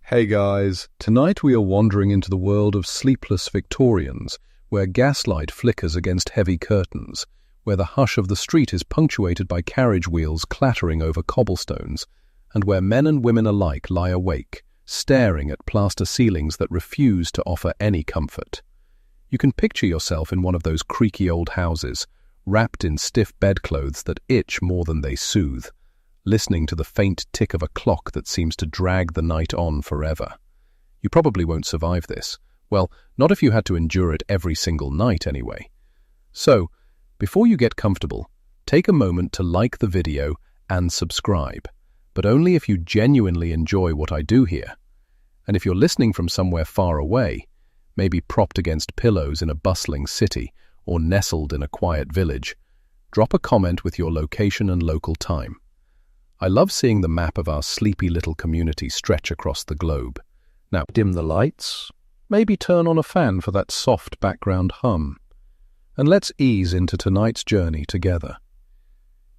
Hey guys, tonight we are wandering into the world of sleepless Victorians, where gaslight flickers against heavy curtains, where the hush of the street is punctuated by carriage wheels clattering over cobblestones, and where men and women alike lie awake, staring at plaster ceilings that refuse to offer any comfort. You can picture yourself in one of those creaky old houses, wrapped in stiff bedclothes that itch more than they soothe, listening to the faint tick of a clock that seems to drag the night on forever. You probably won't survive this. Well, not if you had to endure it every single night anyway. So, before you get comfortable, take a moment to like the video and subscribe, but only if you genuinely enjoy what I do here. And if you're listening from somewhere far away, maybe propped against pillows in a bustling city or nestled in a quiet village, drop a comment with your location and local time. I love seeing the map of our sleepy little community stretch across the globe. Now, dim the lights, maybe turn on a fan for that soft background hum, and let's ease into tonight's journey together.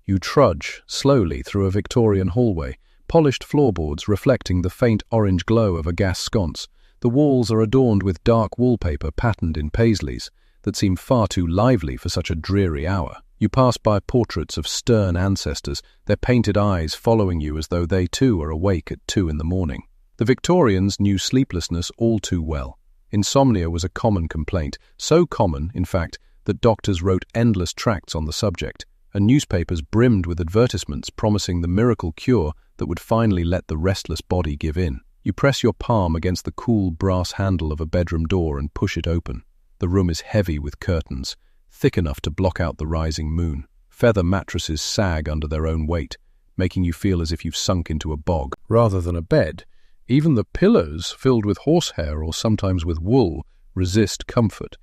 You trudge slowly through a Victorian hallway, polished floorboards reflecting the faint orange glow of a gas sconce. The walls are adorned with dark wallpaper patterned in paisleys that seem far too lively for such a dreary hour. You pass by portraits of stern ancestors, their painted eyes following you as though they too are awake at 2 in the morning. The Victorians knew sleeplessness all too well. Insomnia was a common complaint, so common, in fact, that doctors wrote endless tracts on the subject, and newspapers brimmed with advertisements promising the miracle cure that would finally let the restless body give in. You press your palm against the cool brass handle of a bedroom door and push it open. The room is heavy with curtains, thick enough to block out the rising moon. Feather mattresses sag under their own weight, making you feel as if you've sunk into a bog. Rather than a bed, even the pillows, filled with horsehair or sometimes with wool, resist comfort.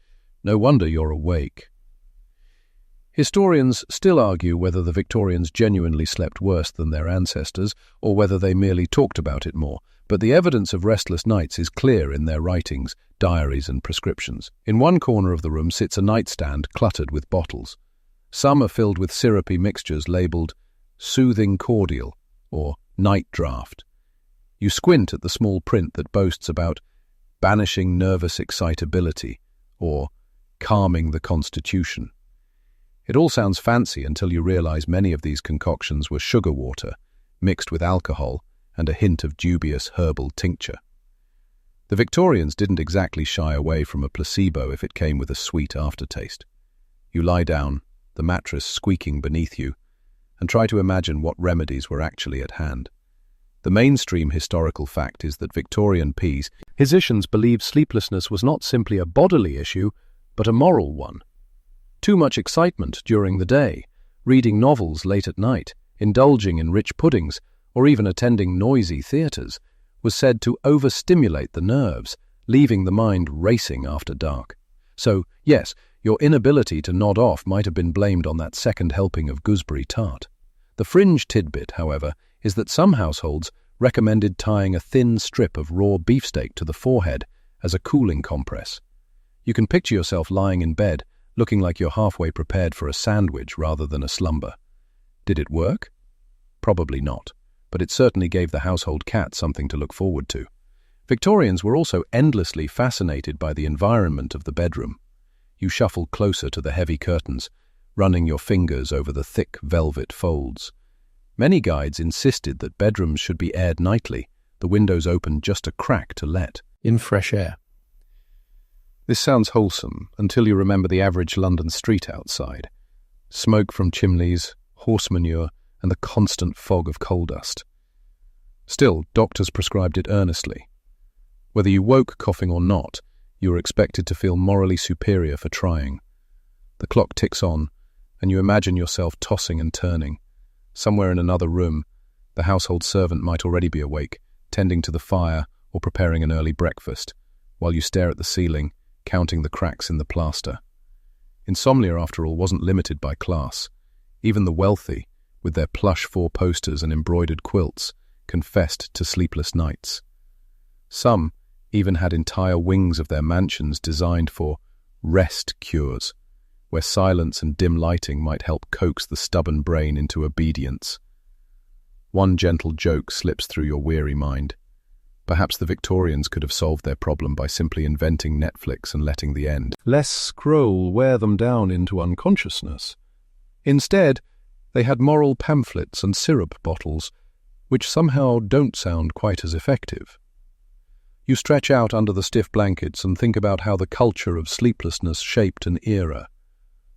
No wonder you're awake. Historians still argue whether the Victorians genuinely slept worse than their ancestors, or whether they merely talked about it more, but the evidence of restless nights is clear in their writings, diaries and prescriptions. In one corner of the room sits a nightstand cluttered with bottles. Some are filled with syrupy mixtures labelled soothing cordial or night draught. You squint at the small print that boasts about banishing nervous excitability or calming the constitution. It all sounds fancy until you realize many of these concoctions were sugar water, mixed with alcohol and a hint of dubious herbal tincture. The Victorians didn't exactly shy away from a placebo if it came with a sweet aftertaste. You lie down, the mattress squeaking beneath you, and try to imagine what remedies were actually at hand. The mainstream historical fact is that Victorian physicians believed sleeplessness was not simply a bodily issue, but a moral one. Too much excitement during the day, reading novels late at night, indulging in rich puddings, or even attending noisy theatres, was said to overstimulate the nerves, leaving the mind racing after dark. So, yes, your inability to nod off might have been blamed on that second helping of gooseberry tart. The fringe tidbit, however, is that some households recommended tying a thin strip of raw beefsteak to the forehead as a cooling compress. You can picture yourself lying in bed, looking like you're halfway prepared for a sandwich rather than a slumber. Did it work? Probably not, but it certainly gave the household cat something to look forward to. Victorians were also endlessly fascinated by the environment of the bedroom. You shuffle closer to the heavy curtains, running your fingers over the thick velvet folds. Many guides insisted that bedrooms should be aired nightly, the windows open just a crack to let in fresh air. This sounds wholesome until you remember the average London street outside. Smoke from chimneys, horse manure, and the constant fog of coal dust. Still, doctors prescribed it earnestly. Whether you woke coughing or not, you were expected to feel morally superior for trying. The clock ticks on, and you imagine yourself tossing and turning. Somewhere in another room, the household servant might already be awake, tending to the fire or preparing an early breakfast, while you stare at the ceiling, counting the cracks in the plaster. Insomnia, after all, wasn't limited by class. Even the wealthy, with their plush four-posters and embroidered quilts, confessed to sleepless nights. Some even had entire wings of their mansions designed for rest cures, where silence and dim lighting might help coax the stubborn brain into obedience. One gentle joke slips through your weary mind. Perhaps the Victorians could have solved their problem by simply inventing Netflix and letting the end. Less scroll wear them down into unconsciousness. Instead, they had moral pamphlets and syrup bottles, which somehow don't sound quite as effective. You stretch out under the stiff blankets and think about how the culture of sleeplessness shaped an era.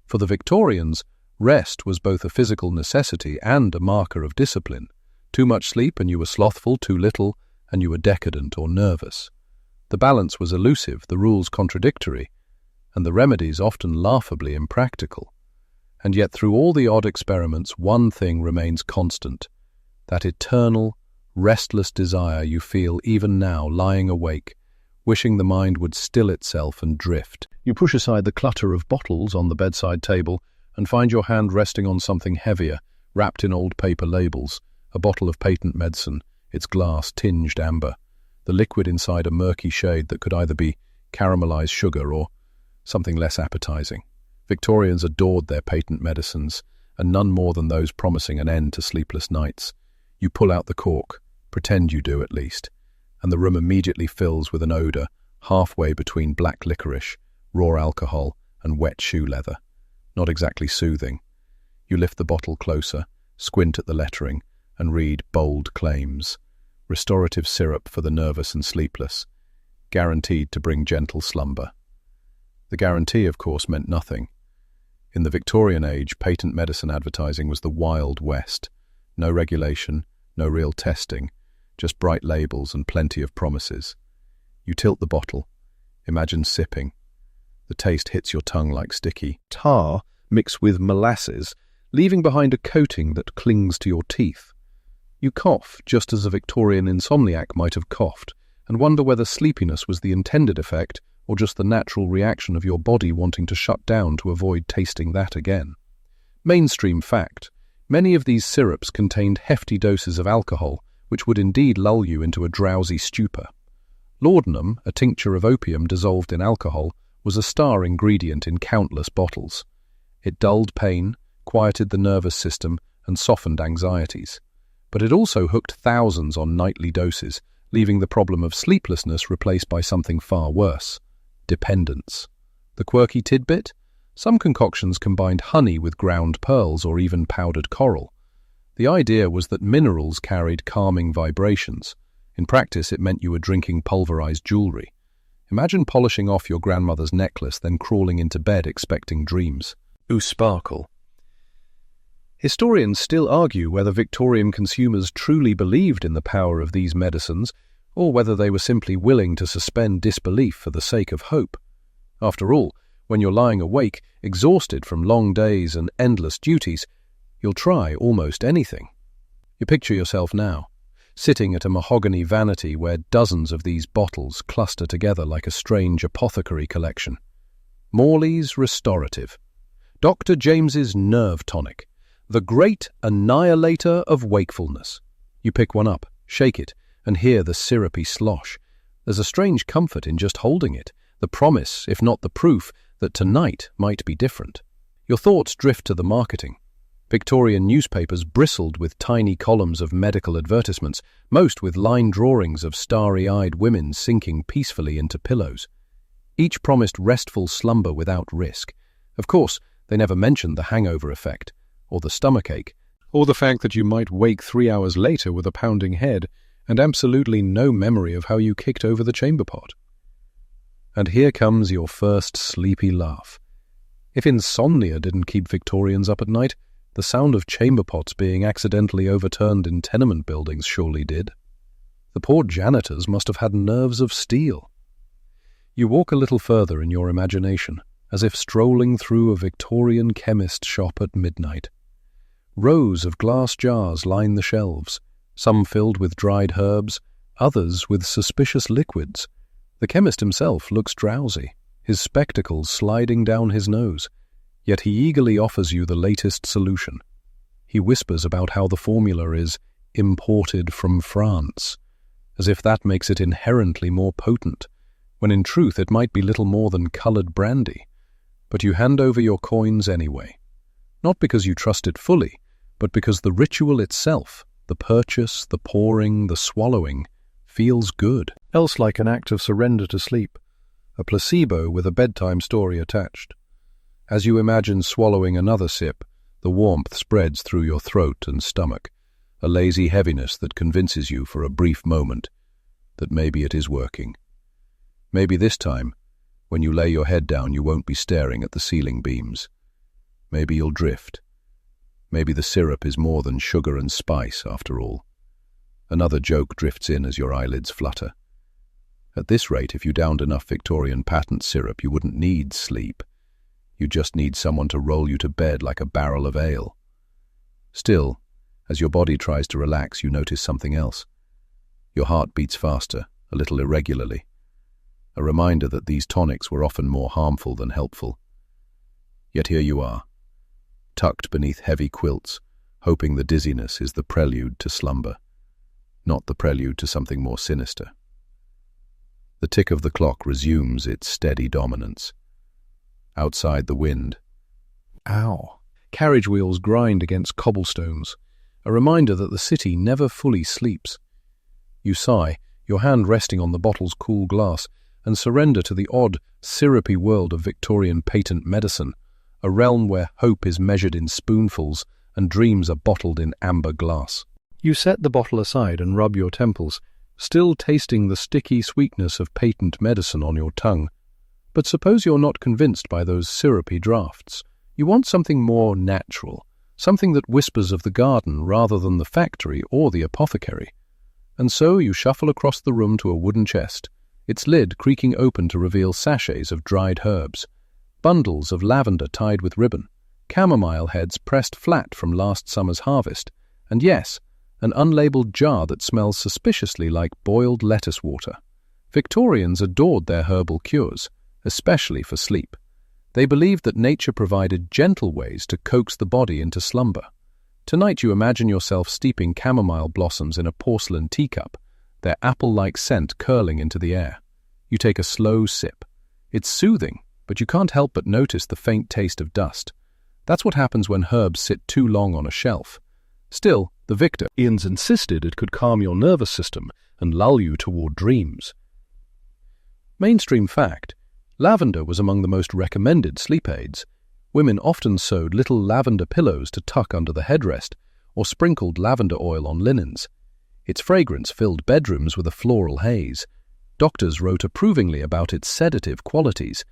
For the Victorians, rest was both a physical necessity and a marker of discipline. Too much sleep and you were slothful, too little and you were decadent or nervous. The balance was elusive, the rules contradictory, and the remedies often laughably impractical. And yet through all the odd experiments, one thing remains constant, that eternal, restless desire you feel even now lying awake, wishing the mind would still itself and drift. You push aside the clutter of bottles on the bedside table and find your hand resting on something heavier, wrapped in old paper labels, a bottle of patent medicine, its glass tinged amber, the liquid inside a murky shade that could either be caramelized sugar or something less appetizing. Victorians adored their patent medicines, and none more than those promising an end to sleepless nights. You pull out the cork, pretend you do at least, and the room immediately fills with an odour halfway between black licorice, raw alcohol, and wet shoe leather. Not exactly soothing. You lift the bottle closer, squint at the lettering, and read bold claims. Restorative syrup for the nervous and sleepless, guaranteed to bring gentle slumber. The guarantee, of course, meant nothing. In the Victorian age, patent medicine advertising was the Wild West. No regulation, no real testing, just bright labels and plenty of promises. You tilt the bottle, imagine sipping. The taste hits your tongue like sticky tar mixed with molasses, leaving behind a coating that clings to your teeth. You cough just as a Victorian insomniac might have coughed, and wonder whether sleepiness was the intended effect or just the natural reaction of your body wanting to shut down to avoid tasting that again. Mainstream fact: many of these syrups contained hefty doses of alcohol, which would indeed lull you into a drowsy stupor. Laudanum, a tincture of opium dissolved in alcohol, was a star ingredient in countless bottles. It dulled pain, quieted the nervous system, and softened anxieties. But it also hooked thousands on nightly doses, leaving the problem of sleeplessness replaced by something far worse: dependence. The quirky tidbit? Some concoctions combined honey with ground pearls or even powdered coral. The idea was that minerals carried calming vibrations. In practice, it meant you were drinking pulverized jewelry. Imagine polishing off your grandmother's necklace, then crawling into bed expecting dreams. Ooh, sparkle. Historians still argue whether Victorian consumers truly believed in the power of these medicines, or whether they were simply willing to suspend disbelief for the sake of hope. After all, when you're lying awake, exhausted from long days and endless duties, you'll try almost anything. You picture yourself now, sitting at a mahogany vanity where dozens of these bottles cluster together like a strange apothecary collection. Morley's Restorative, Dr. James's Nerve Tonic, the great annihilator of wakefulness. You pick one up, shake it, and hear the syrupy slosh. There's a strange comfort in just holding it, the promise, if not the proof, that tonight might be different. Your thoughts drift to the marketing. Victorian newspapers bristled with tiny columns of medical advertisements, most with line drawings of starry-eyed women sinking peacefully into pillows. Each promised restful slumber without risk. Of course, they never mentioned the hangover effect, or the stomachache, or the fact that you might wake 3 hours later with a pounding head and absolutely no memory of how you kicked over the chamber pot. And here comes your first sleepy laugh. If insomnia didn't keep Victorians up at night, the sound of chamber pots being accidentally overturned in tenement buildings surely did. The poor janitors must have had nerves of steel. You walk a little further in your imagination, as if strolling through a Victorian chemist shop at midnight. Rows of glass jars line the shelves, some filled with dried herbs, others with suspicious liquids. The chemist himself looks drowsy, his spectacles sliding down his nose, yet he eagerly offers you the latest solution. He whispers about how the formula is imported from France, as if that makes it inherently more potent, when in truth it might be little more than coloured brandy. But you hand over your coins anyway, not because you trust it fully, but because the ritual itself, the purchase, the pouring, the swallowing, feels good, else like an act of surrender to sleep, a placebo with a bedtime story attached. As you imagine swallowing another sip, the warmth spreads through your throat and stomach, a lazy heaviness that convinces you for a brief moment that maybe it is working. Maybe this time, when you lay your head down, you won't be staring at the ceiling beams. Maybe you'll drift. Maybe the syrup is more than sugar and spice, after all. Another joke drifts in as your eyelids flutter. At this rate, if you downed enough Victorian patent syrup, you wouldn't need sleep. You just need someone to roll you to bed like a barrel of ale. Still, as your body tries to relax, you notice something else. Your heart beats faster, a little irregularly. A reminder that these tonics were often more harmful than helpful. Yet here you are, tucked beneath heavy quilts, hoping the dizziness is the prelude to slumber, not the prelude to something more sinister. The tick of the clock resumes its steady dominance. Outside, the wind. Ow! Carriage wheels grind against cobblestones, a reminder that the city never fully sleeps. You sigh, your hand resting on the bottle's cool glass, and surrender to the odd, syrupy world of Victorian patent medicine, a realm where hope is measured in spoonfuls and dreams are bottled in amber glass. You set the bottle aside and rub your temples, still tasting the sticky sweetness of patent medicine on your tongue. But suppose you're not convinced by those syrupy draughts. You want something more natural, something that whispers of the garden rather than the factory or the apothecary. And so you shuffle across the room to a wooden chest, its lid creaking open to reveal sachets of dried herbs, bundles of lavender tied with ribbon, chamomile heads pressed flat from last summer's harvest, and yes, an unlabeled jar that smells suspiciously like boiled lettuce water. Victorians adored their herbal cures, especially for sleep. They believed that nature provided gentle ways to coax the body into slumber. Tonight you imagine yourself steeping chamomile blossoms in a porcelain teacup, their apple-like scent curling into the air. You take a slow sip. It's soothing, but you can't help but notice the faint taste of dust. That's what happens when herbs sit too long on a shelf. Still, the Victorians insisted it could calm your nervous system and lull you toward dreams. Mainstream fact: lavender was among the most recommended sleep aids. Women often sewed little lavender pillows to tuck under the headrest, or sprinkled lavender oil on linens. Its fragrance filled bedrooms with a floral haze. Doctors wrote approvingly about its sedative qualities.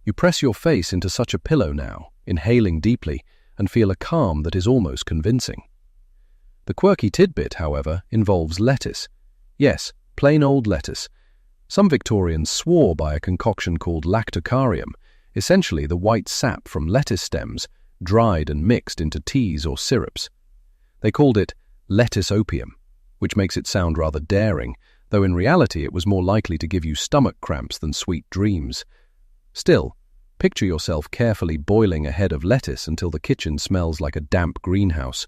You press your face into such a pillow now, inhaling deeply, and feel a calm that is almost convincing. The quirky tidbit, however, involves lettuce. Yes, plain old lettuce. Some Victorians swore by a concoction called lactocarium, essentially the white sap from lettuce stems, dried and mixed into teas or syrups. They called it lettuce opium, which makes it sound rather daring, though in reality it was more likely to give you stomach cramps than sweet dreams. Still, picture yourself carefully boiling a head of lettuce until the kitchen smells like a damp greenhouse,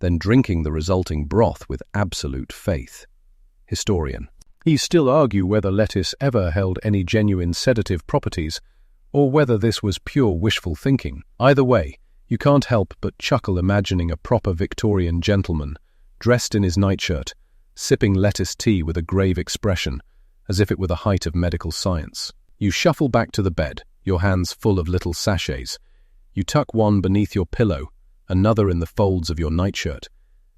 then drinking the resulting broth with absolute faith. Historian: he still argue whether lettuce ever held any genuine sedative properties, or whether this was pure wishful thinking. Either way, you can't help but chuckle imagining a proper Victorian gentleman, dressed in his nightshirt, sipping lettuce tea with a grave expression, as if it were the height of medical science. You shuffle back to the bed, your hands full of little sachets. You tuck one beneath your pillow, another in the folds of your nightshirt,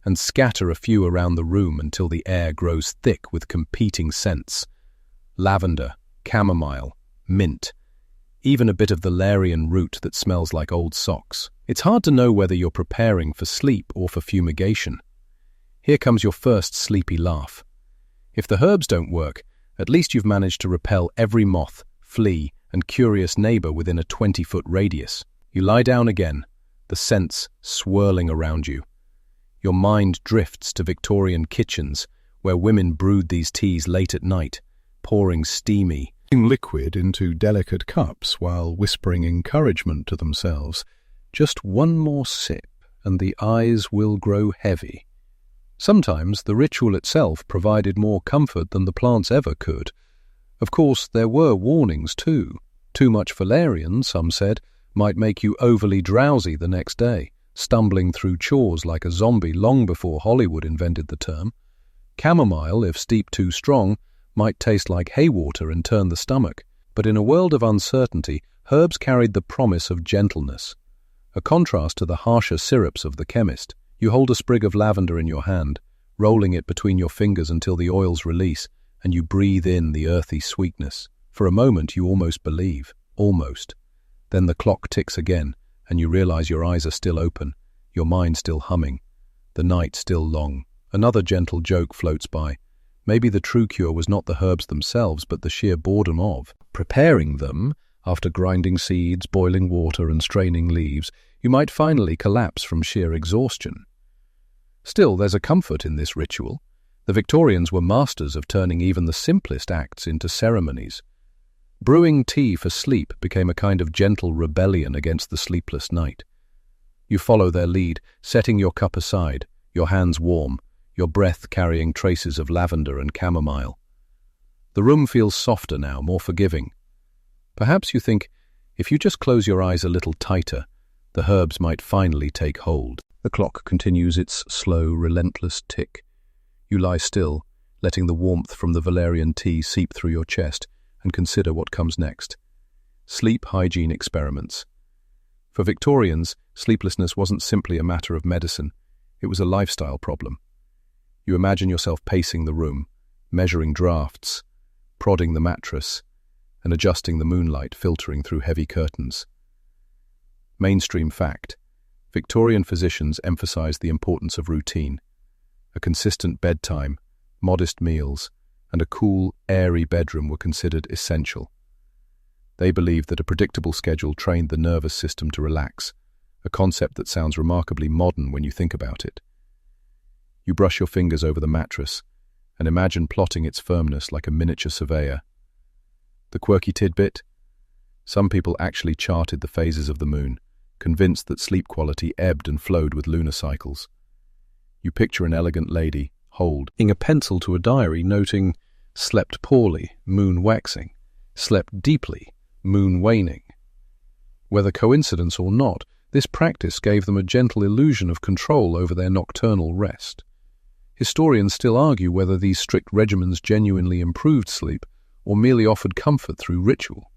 and scatter a few around the room until the air grows thick with competing scents. Lavender, chamomile, mint, even a bit of valerian root that smells like old socks. It's hard to know whether you're preparing for sleep or for fumigation. Here comes your first sleepy laugh. If the herbs don't work, at least you've managed to repel every moth, flea, and curious neighbor within a 20-foot radius. You lie down again, the scents swirling around you. Your mind drifts to Victorian kitchens, where women brewed these teas late at night, pouring steamy liquid into delicate cups while whispering encouragement to themselves. Just one more sip, and the eyes will grow heavy. Sometimes the ritual itself provided more comfort than the plants ever could. Of course, there were warnings too. Too much valerian, some said, might make you overly drowsy the next day, stumbling through chores like a zombie long before Hollywood invented the term. Chamomile, if steeped too strong, might taste like haywater and turn the stomach. But in a world of uncertainty, herbs carried the promise of gentleness. A contrast to the harsher syrups of the chemist. You hold a sprig of lavender in your hand, rolling it between your fingers until the oils release, and you breathe in the earthy sweetness. For a moment you almost believe. Almost. Then the clock ticks again, and you realize your eyes are still open, your mind still humming, the night still long. Another gentle joke floats by. Maybe the true cure was not the herbs themselves, but the sheer boredom of preparing them. After grinding seeds, boiling water, and straining leaves, you might finally collapse from sheer exhaustion. Still, there's a comfort in this ritual. The Victorians were masters of turning even the simplest acts into ceremonies. Brewing tea for sleep became a kind of gentle rebellion against the sleepless night. You follow their lead, setting your cup aside, your hands warm, your breath carrying traces of lavender and chamomile. The room feels softer now, more forgiving. Perhaps you think, if you just close your eyes a little tighter, the herbs might finally take hold. The clock continues its slow, relentless tick. You lie still, letting the warmth from the valerian tea seep through your chest, and consider what comes next. Sleep hygiene experiments. For Victorians, sleeplessness wasn't simply a matter of medicine, it was a lifestyle problem. You imagine yourself pacing the room, measuring drafts, prodding the mattress, and adjusting the moonlight filtering through heavy curtains. Mainstream fact: Victorian physicians emphasized the importance of routine. A consistent bedtime, modest meals, and a cool, airy bedroom were considered essential. They believed that a predictable schedule trained the nervous system to relax, a concept that sounds remarkably modern when you think about it. You brush your fingers over the mattress and imagine plotting its firmness like a miniature surveyor. The quirky tidbit? Some people actually charted the phases of the moon, convinced that sleep quality ebbed and flowed with lunar cycles. You picture an elegant lady, holding a pencil to a diary, noting, slept poorly, moon waxing, slept deeply, moon waning. Whether coincidence or not, this practice gave them a gentle illusion of control over their nocturnal rest. Historians still argue whether these strict regimens genuinely improved sleep or merely offered comfort through ritual.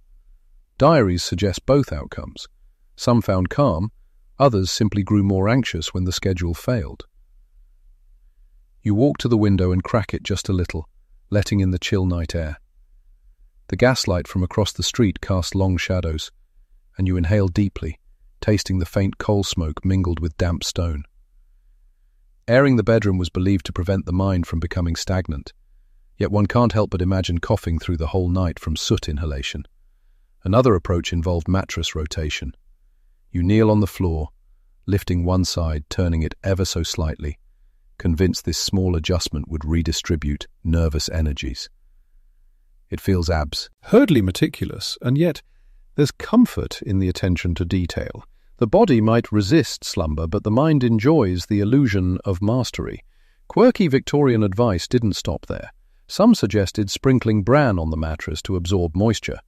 Diaries suggest both outcomes. Some found calm, others simply grew more anxious when the schedule failed. You walk to the window and crack it just a little, letting in the chill night air. The gaslight from across the street casts long shadows, and you inhale deeply, tasting the faint coal smoke mingled with damp stone. Airing the bedroom was believed to prevent the mind from becoming stagnant, yet one can't help but imagine coughing through the whole night from soot inhalation. Another approach involved mattress rotation. You kneel on the floor, lifting one side, turning it ever so slightly, convinced this small adjustment would redistribute nervous energies. It feels absurdly meticulous, and yet there's comfort in the attention to detail. The body might resist slumber, but the mind enjoys the illusion of mastery. Quirky Victorian advice didn't stop there. Some suggested sprinkling bran on the mattress to absorb moisture,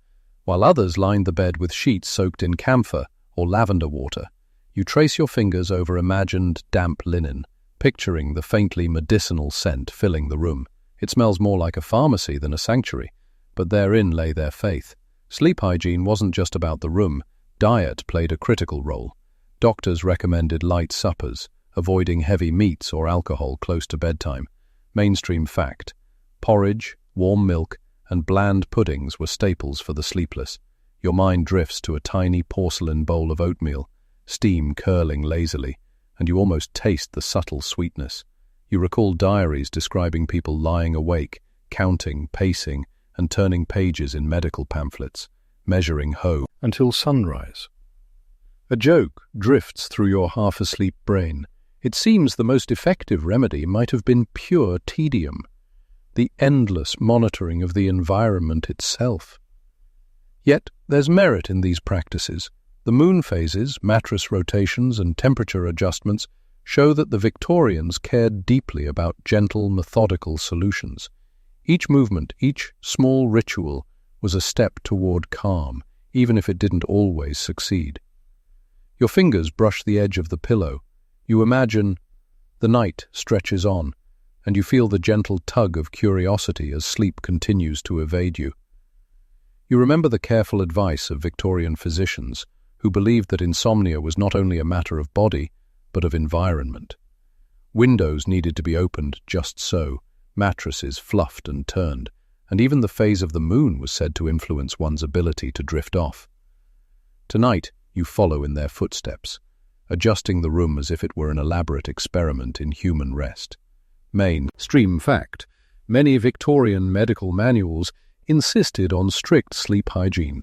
while others lined the bed with sheets soaked in camphor or lavender water. You trace your fingers over imagined damp linen, picturing the faintly medicinal scent filling the room. It smells more like a pharmacy than a sanctuary, but therein lay their faith. Sleep hygiene wasn't just about the room. Diet played a critical role. Doctors recommended light suppers, avoiding heavy meats or alcohol close to bedtime. Mainstream fact: porridge, warm milk, and bland puddings were staples for the sleepless. Your mind drifts to a tiny porcelain bowl of oatmeal, steam curling lazily, and you almost taste the subtle sweetness. You recall diaries describing people lying awake, counting, pacing, and turning pages in medical pamphlets, measuring hoe until sunrise. A joke drifts through your half-asleep brain. It seems the most effective remedy might have been pure tedium, the endless monitoring of the environment itself. Yet there's merit in these practices. The moon phases, mattress rotations, and temperature adjustments show that the Victorians cared deeply about gentle, methodical solutions. Each movement, each small ritual, was a step toward calm, even if it didn't always succeed. Your fingers brush the edge of the pillow. You imagine the night stretches on, and you feel the gentle tug of curiosity as sleep continues to evade you. You remember the careful advice of Victorian physicians who believed that insomnia was not only a matter of body, but of environment. Windows needed to be opened just so, mattresses fluffed and turned, and even the phase of the moon was said to influence one's ability to drift off. Tonight, you follow in their footsteps, adjusting the room as if it were an elaborate experiment in human rest. Mainstream fact: many Victorian medical manuals insisted on strict sleep hygiene.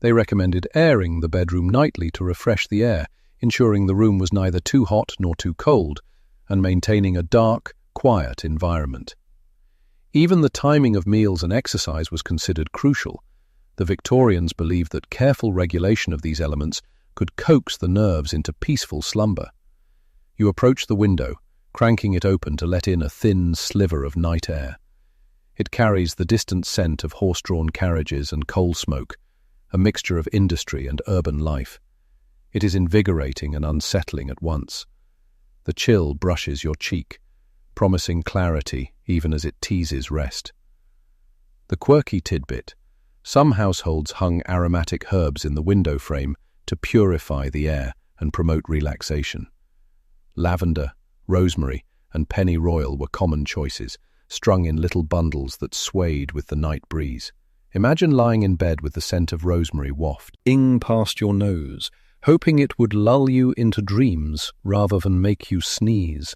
They recommended airing the bedroom nightly to refresh the air, ensuring the room was neither too hot nor too cold, and maintaining a dark, quiet environment. Even the timing of meals and exercise was considered crucial. The Victorians believed that careful regulation of these elements could coax the nerves into peaceful slumber. You approach the window, cranking it open to let in a thin sliver of night air. It carries the distant scent of horse-drawn carriages and coal smoke, a mixture of industry and urban life. It is invigorating and unsettling at once. The chill brushes your cheek, promising clarity even as it teases rest. The quirky tidbit: some households hung aromatic herbs in the window frame to purify the air and promote relaxation. Lavender, rosemary, and pennyroyal were common choices, strung in little bundles that swayed with the night breeze. Imagine lying in bed with the scent of rosemary wafting past your nose, hoping it would lull you into dreams rather than make you sneeze.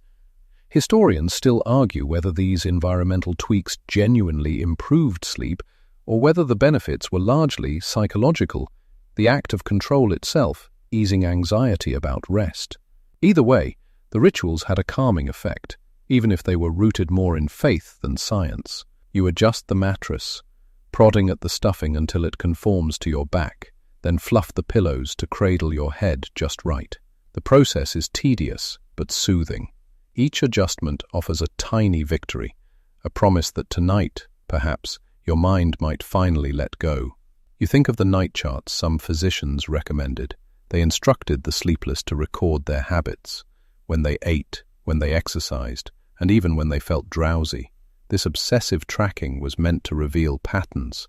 Historians still argue whether these environmental tweaks genuinely improved sleep or whether the benefits were largely psychological, the act of control itself easing anxiety about rest. Either way, the rituals had a calming effect, even if they were rooted more in faith than science. You adjust the mattress, prodding at the stuffing until it conforms to your back, then fluff the pillows to cradle your head just right. The process is tedious but soothing. Each adjustment offers a tiny victory, a promise that tonight, perhaps, your mind might finally let go. You think of the night charts some physicians recommended. They instructed the sleepless to record their habits, when they ate, when they exercised, and even when they felt drowsy. This obsessive tracking was meant to reveal patterns,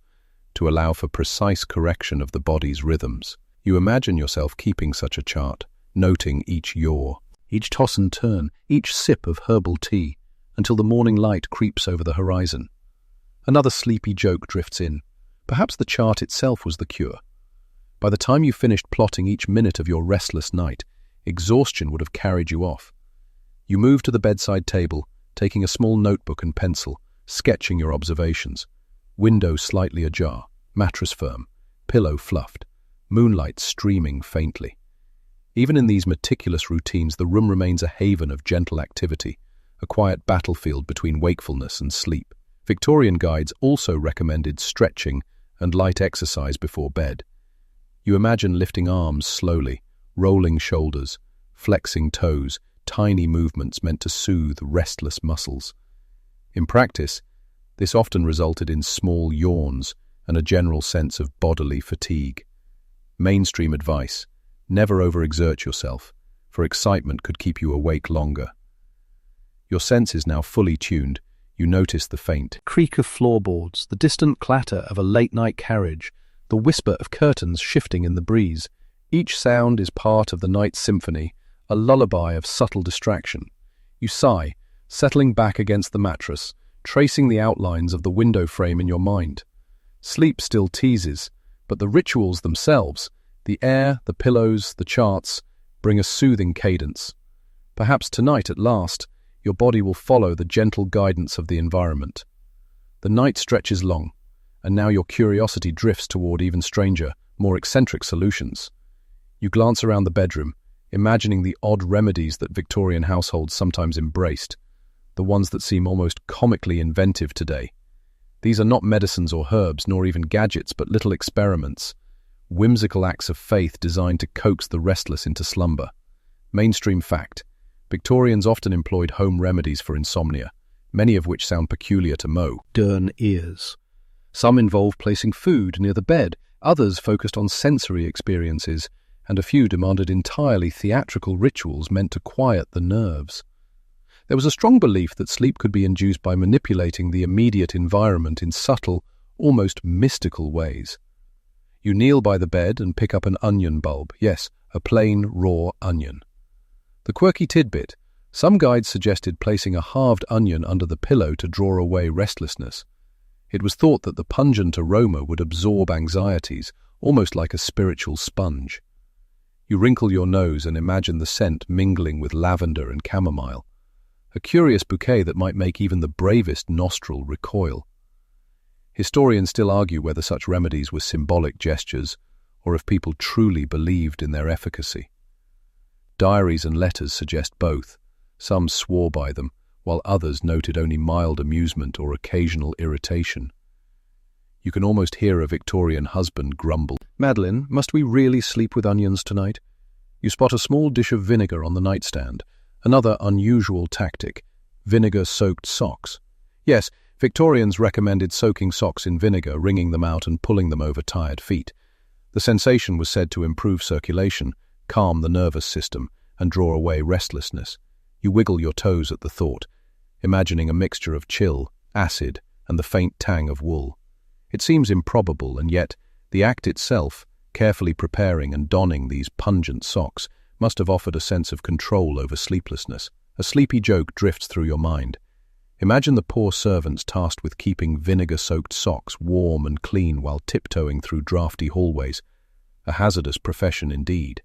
to allow for precise correction of the body's rhythms. You imagine yourself keeping such a chart, noting each yaw, each toss and turn, each sip of herbal tea, until the morning light creeps over the horizon. Another sleepy joke drifts in. Perhaps the chart itself was the cure. By the time you finished plotting each minute of your restless night, exhaustion would have carried you off. You move to the bedside table, taking a small notebook and pencil, sketching your observations. Window slightly ajar, mattress firm, pillow fluffed, moonlight streaming faintly. Even in these meticulous routines, the room remains a haven of gentle activity, a quiet battlefield between wakefulness and sleep. Victorian guides also recommended stretching and light exercise before bed. You imagine lifting arms slowly, rolling shoulders, flexing toes, tiny movements meant to soothe restless muscles. In practice, this often resulted in small yawns and a general sense of bodily fatigue. Mainstream advice: never overexert yourself, for excitement could keep you awake longer. Your senses now fully tuned, you notice the faint creak of floorboards, the distant clatter of a late-night carriage, the whisper of curtains shifting in the breeze. Each sound is part of the night's symphony, a lullaby of subtle distraction. You sigh, settling back against the mattress, tracing the outlines of the window frame in your mind. Sleep still teases, but the rituals themselves, the air, the pillows, the charts, bring a soothing cadence. Perhaps tonight, at last, your body will follow the gentle guidance of the environment. The night stretches long, and now your curiosity drifts toward even stranger, more eccentric solutions. You glance around the bedroom, imagining the odd remedies that Victorian households sometimes embraced, the ones that seem almost comically inventive today. These are not medicines or herbs, nor even gadgets, but little experiments, whimsical acts of faith designed to coax the restless into slumber. Mainstream fact: Victorians often employed home remedies for insomnia, many of which sound peculiar to modern ears. Some involved placing food near the bed, others focused on sensory experiences, and a few demanded entirely theatrical rituals meant to quiet the nerves. There was a strong belief that sleep could be induced by manipulating the immediate environment in subtle, almost mystical ways. You kneel by the bed and pick up an onion bulb, yes, a plain, raw onion. The quirky tidbit: some guides suggested placing a halved onion under the pillow to draw away restlessness. It was thought that the pungent aroma would absorb anxieties, almost like a spiritual sponge. You wrinkle your nose and imagine the scent mingling with lavender and chamomile, a curious bouquet that might make even the bravest nostril recoil. Historians still argue whether such remedies were symbolic gestures or if people truly believed in their efficacy. Diaries and letters suggest both. Some swore by them, while others noted only mild amusement or occasional irritation. You can almost hear a Victorian husband grumble, "Madeline, must we really sleep with onions tonight?" You spot a small dish of vinegar on the nightstand. Another unusual tactic: vinegar-soaked socks. Yes, Victorians recommended soaking socks in vinegar, wringing them out and pulling them over tired feet. The sensation was said to improve circulation, calm the nervous system, and draw away restlessness. You wiggle your toes at the thought, imagining a mixture of chill, acid, and the faint tang of wool. It seems improbable, and yet the act itself, carefully preparing and donning these pungent socks, must have offered a sense of control over sleeplessness. A sleepy joke drifts through your mind. Imagine the poor servants tasked with keeping vinegar-soaked socks warm and clean while tiptoeing through drafty hallways. A hazardous profession indeed.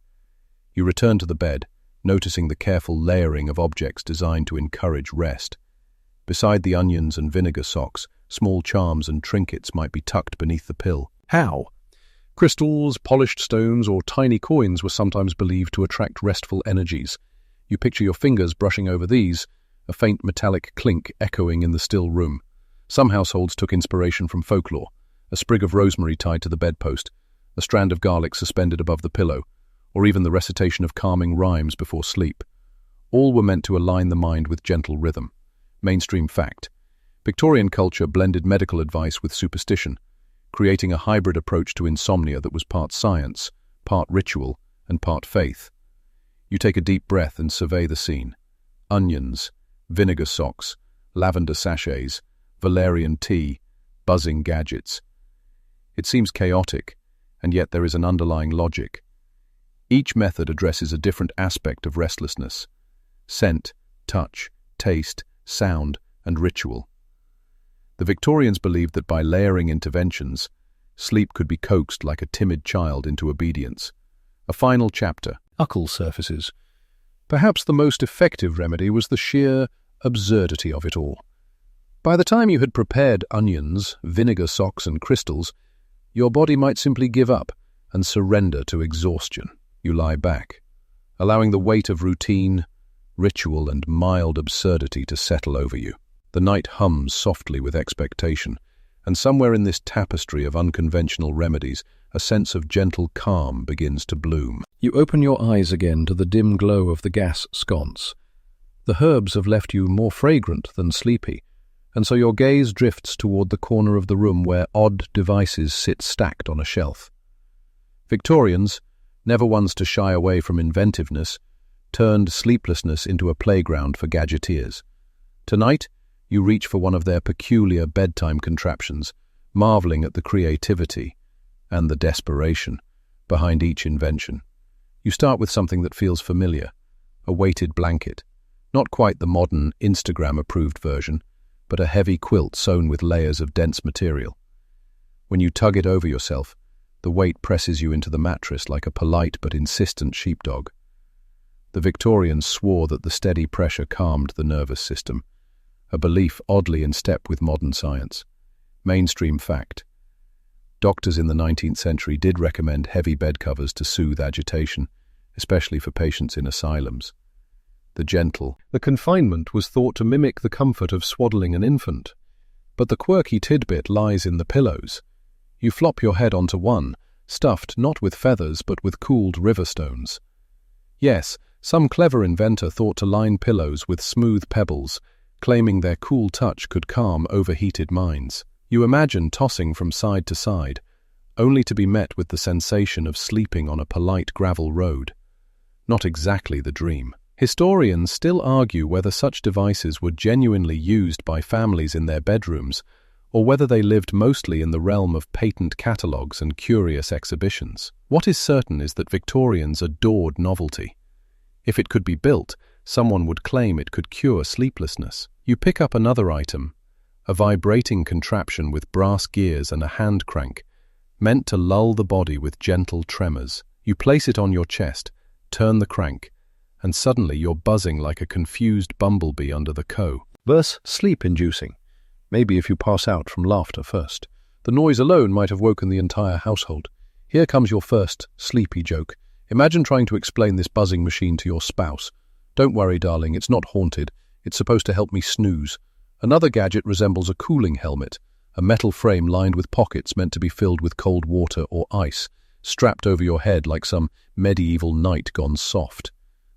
You return to the bed, noticing the careful layering of objects designed to encourage rest. Beside the onions and vinegar socks, small charms and trinkets might be tucked beneath the pill. How? Crystals, polished stones, or tiny coins were sometimes believed to attract restful energies. You picture your fingers brushing over these, a faint metallic clink echoing in the still room. Some households took inspiration from folklore: a sprig of rosemary tied to the bedpost, a strand of garlic suspended above the pillow, or even the recitation of calming rhymes before sleep. All were meant to align the mind with gentle rhythm. Mainstream fact: Victorian culture blended medical advice with superstition, creating a hybrid approach to insomnia that was part science, part ritual, and part faith. You take a deep breath and survey the scene. Onions, vinegar socks, lavender sachets, valerian tea, buzzing gadgets. It seems chaotic, and yet there is an underlying logic. Each method addresses a different aspect of restlessness: scent, touch, taste, sound, and ritual. The Victorians believed that by layering interventions, sleep could be coaxed like a timid child into obedience. A final chapter: Uckle surfaces. Perhaps the most effective remedy was the sheer absurdity of it all. By the time you had prepared onions, vinegar socks, and crystals, your body might simply give up and surrender to exhaustion. You lie back, allowing the weight of routine, ritual, and mild absurdity to settle over you. The night hums softly with expectation, and somewhere in this tapestry of unconventional remedies, a sense of gentle calm begins to bloom. You open your eyes again to the dim glow of the gas sconce. The herbs have left you more fragrant than sleepy, and so your gaze drifts toward the corner of the room where odd devices sit stacked on a shelf. Victorians, never ones to shy away from inventiveness, turned sleeplessness into a playground for gadgeteers. Tonight, you reach for one of their peculiar bedtime contraptions, marveling at the creativity and the desperation behind each invention. You start with something that feels familiar: a weighted blanket. Not quite the modern, Instagram-approved version, but a heavy quilt sewn with layers of dense material. When you tug it over yourself, the weight presses you into the mattress like a polite but insistent sheepdog. The Victorians swore that the steady pressure calmed the nervous system, a belief oddly in step with modern science. Mainstream fact: doctors in the 19th century did recommend heavy bed covers to soothe agitation, especially for patients in asylums. The confinement was thought to mimic the comfort of swaddling an infant. But the quirky tidbit lies in the pillows. You flop your head onto one, stuffed not with feathers but with cooled river stones. Yes, some clever inventor thought to line pillows with smooth pebbles, claiming their cool touch could calm overheated minds. You imagine tossing from side to side, only to be met with the sensation of sleeping on a polite gravel road. Not exactly the dream. Historians still argue whether such devices were genuinely used by families in their bedrooms, or whether they lived mostly in the realm of patent catalogues and curious exhibitions. What is certain is that Victorians adored novelty. If it could be built, someone would claim it could cure sleeplessness. You pick up another item, a vibrating contraption with brass gears and a hand crank, meant to lull the body with gentle tremors. You place it on your chest, turn the crank, and suddenly you're buzzing like a confused bumblebee under the co. Verse sleep-inducing. Maybe if you pass out from laughter first. The noise alone might have woken the entire household. Here comes your first sleepy joke. Imagine trying to explain this buzzing machine to your spouse. Don't worry, darling, it's not haunted. It's supposed to help me snooze. Another gadget resembles a cooling helmet, a metal frame lined with pockets meant to be filled with cold water or ice, strapped over your head like some medieval knight gone soft.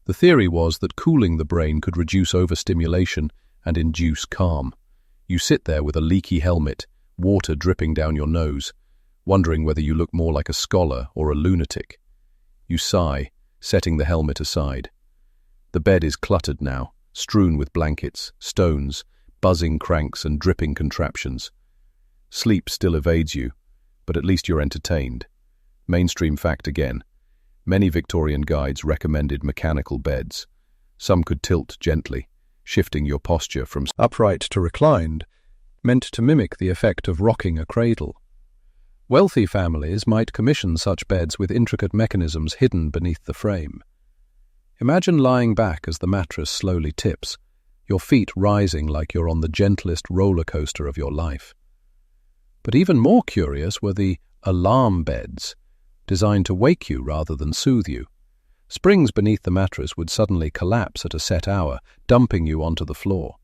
The theory was that cooling the brain could reduce overstimulation and induce calm. You sit there with a leaky helmet, water dripping down your nose, wondering whether you look more like a scholar or a lunatic. You sigh, setting the helmet aside. The bed is cluttered now, strewn with blankets, stones, buzzing cranks and dripping contraptions. Sleep still evades you, but at least you're entertained. Mainstream fact again. Many Victorian guides recommended mechanical beds. Some could tilt gently, shifting your posture from upright to reclined, meant to mimic the effect of rocking a cradle. Wealthy families might commission such beds with intricate mechanisms hidden beneath the frame. Imagine lying back as the mattress slowly tips, your feet rising like you're on the gentlest roller coaster of your life. But even more curious were the alarm beds, designed to wake you rather than soothe you. Springs beneath the mattress would suddenly collapse at a set hour, dumping you onto the floor.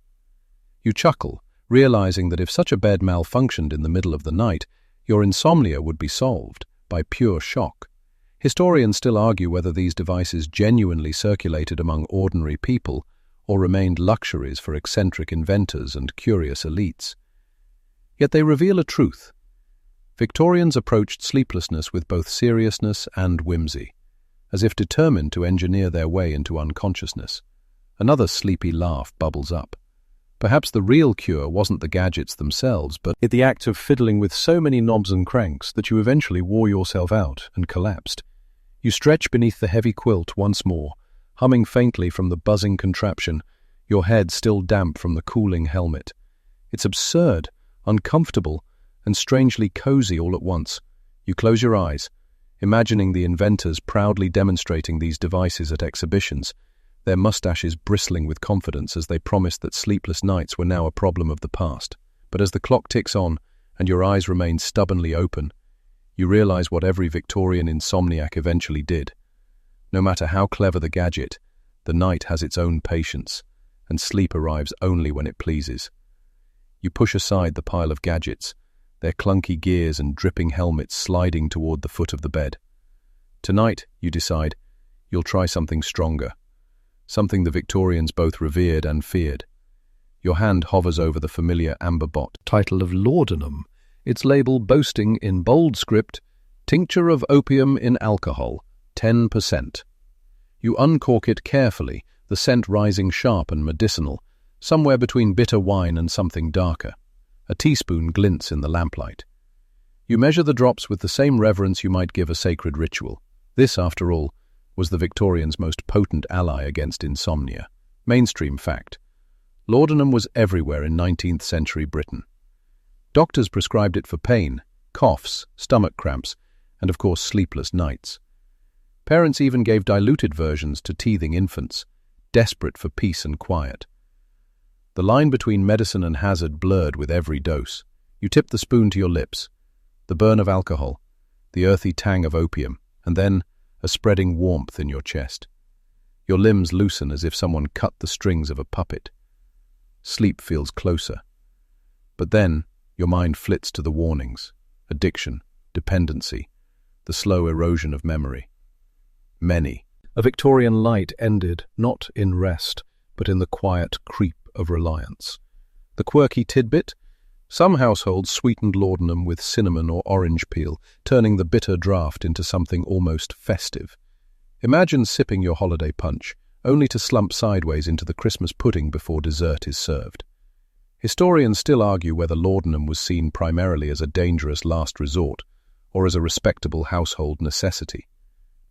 You chuckle, realizing that if such a bed malfunctioned in the middle of the night, your insomnia would be solved by pure shock. Historians still argue whether these devices genuinely circulated among ordinary people or remained luxuries for eccentric inventors and curious elites. Yet they reveal a truth. Victorians approached sleeplessness with both seriousness and whimsy, as if determined to engineer their way into unconsciousness. Another sleepy laugh bubbles up. Perhaps the real cure wasn't the gadgets themselves, but the act of fiddling with so many knobs and cranks that you eventually wore yourself out and collapsed. You stretch beneath the heavy quilt once more, humming faintly from the buzzing contraption, your head still damp from the cooling helmet. It's absurd, uncomfortable, and strangely cozy all at once. You close your eyes, imagining the inventors proudly demonstrating these devices at exhibitions, their mustaches bristling with confidence as they promised that sleepless nights were now a problem of the past. But as the clock ticks on and your eyes remain stubbornly open, you realize what every Victorian insomniac eventually did. No matter how clever the gadget, the night has its own patience, and sleep arrives only when it pleases. You push aside the pile of gadgets, their clunky gears and dripping helmets sliding toward the foot of the bed. Tonight, you decide, you'll try something stronger, something the Victorians both revered and feared. Your hand hovers over the familiar amber title of laudanum, its label boasting in bold script, "Tincture of opium in alcohol, 10%. You uncork it carefully, the scent rising sharp and medicinal, somewhere between bitter wine and something darker. A teaspoon glints in the lamplight. You measure the drops with the same reverence you might give a sacred ritual. This, after all, was the Victorians' most potent ally against insomnia. Mainstream fact. Laudanum was everywhere in 19th century Britain. Doctors prescribed it for pain, coughs, stomach cramps, and of course sleepless nights. Parents even gave diluted versions to teething infants, desperate for peace and quiet. The line between medicine and hazard blurred with every dose. You tip the spoon to your lips, the burn of alcohol, the earthy tang of opium, and then a spreading warmth in your chest. Your limbs loosen as if someone cut the strings of a puppet. Sleep feels closer. But then, your mind flits to the warnings: addiction, dependency, the slow erosion of memory. Many. A Victorian light ended not in rest, but in the quiet creep of reliance. The quirky tidbit? Some households sweetened laudanum with cinnamon or orange peel, turning the bitter draught into something almost festive. Imagine sipping your holiday punch, only to slump sideways into the Christmas pudding before dessert is served. Historians still argue whether laudanum was seen primarily as a dangerous last resort or as a respectable household necessity.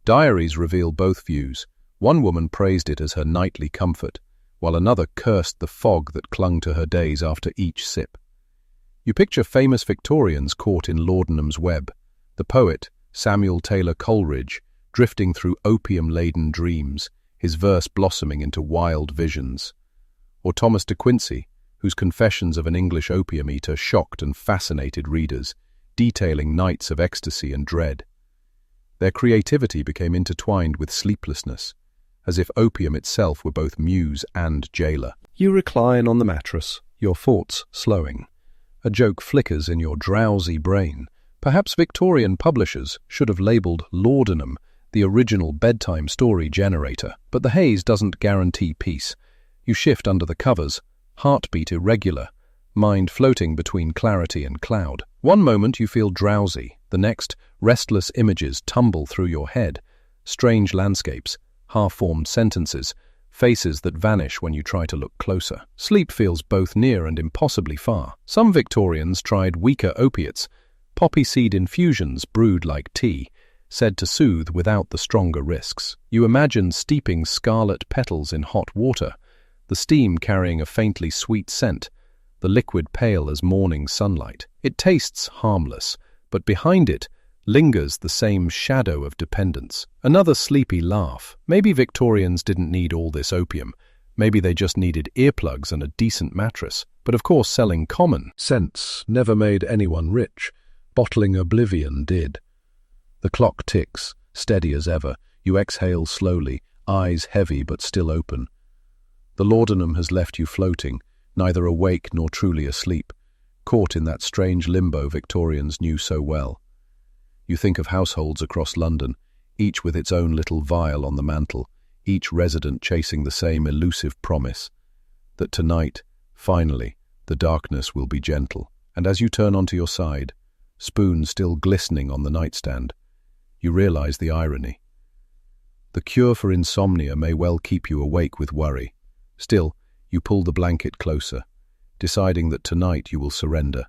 Diaries reveal both views. One woman praised it as her nightly comfort, while another cursed the fog that clung to her days after each sip. You picture famous Victorians caught in laudanum's web, the poet, Samuel Taylor Coleridge, drifting through opium-laden dreams, his verse blossoming into wild visions. Or Thomas de Quincey, whose Confessions of an English Opium Eater shocked and fascinated readers, detailing nights of ecstasy and dread. Their creativity became intertwined with sleeplessness, as if opium itself were both muse and jailer. You recline on the mattress, your thoughts slowing. A joke flickers in your drowsy brain. Perhaps Victorian publishers should have labelled laudanum the original bedtime story generator, but the haze doesn't guarantee peace. You shift under the covers, heartbeat irregular, mind floating between clarity and cloud. One moment you feel drowsy, the next, restless images tumble through your head, strange landscapes, half-formed sentences, faces that vanish when you try to look closer. Sleep feels both near and impossibly far. Some Victorians tried weaker opiates, poppy seed infusions brewed like tea, said to soothe without the stronger risks. You imagine steeping scarlet petals in hot water, the steam carrying a faintly sweet scent, the liquid pale as morning sunlight. It tastes harmless, but behind it lingers the same shadow of dependence. Another sleepy laugh. Maybe Victorians didn't need all this opium. Maybe they just needed earplugs and a decent mattress. But of course selling common sense never made anyone rich. Bottling oblivion did. The clock ticks, steady as ever. You exhale slowly, eyes heavy but still open. The laudanum has left you floating, neither awake nor truly asleep, caught in that strange limbo Victorians knew so well. You think of households across London, each with its own little vial on the mantel, each resident chasing the same elusive promise, that tonight, finally, the darkness will be gentle. And as you turn onto your side, spoon still glistening on the nightstand, you realize the irony. The cure for insomnia may well keep you awake with worry. Still, you pull the blanket closer, deciding that tonight you will surrender,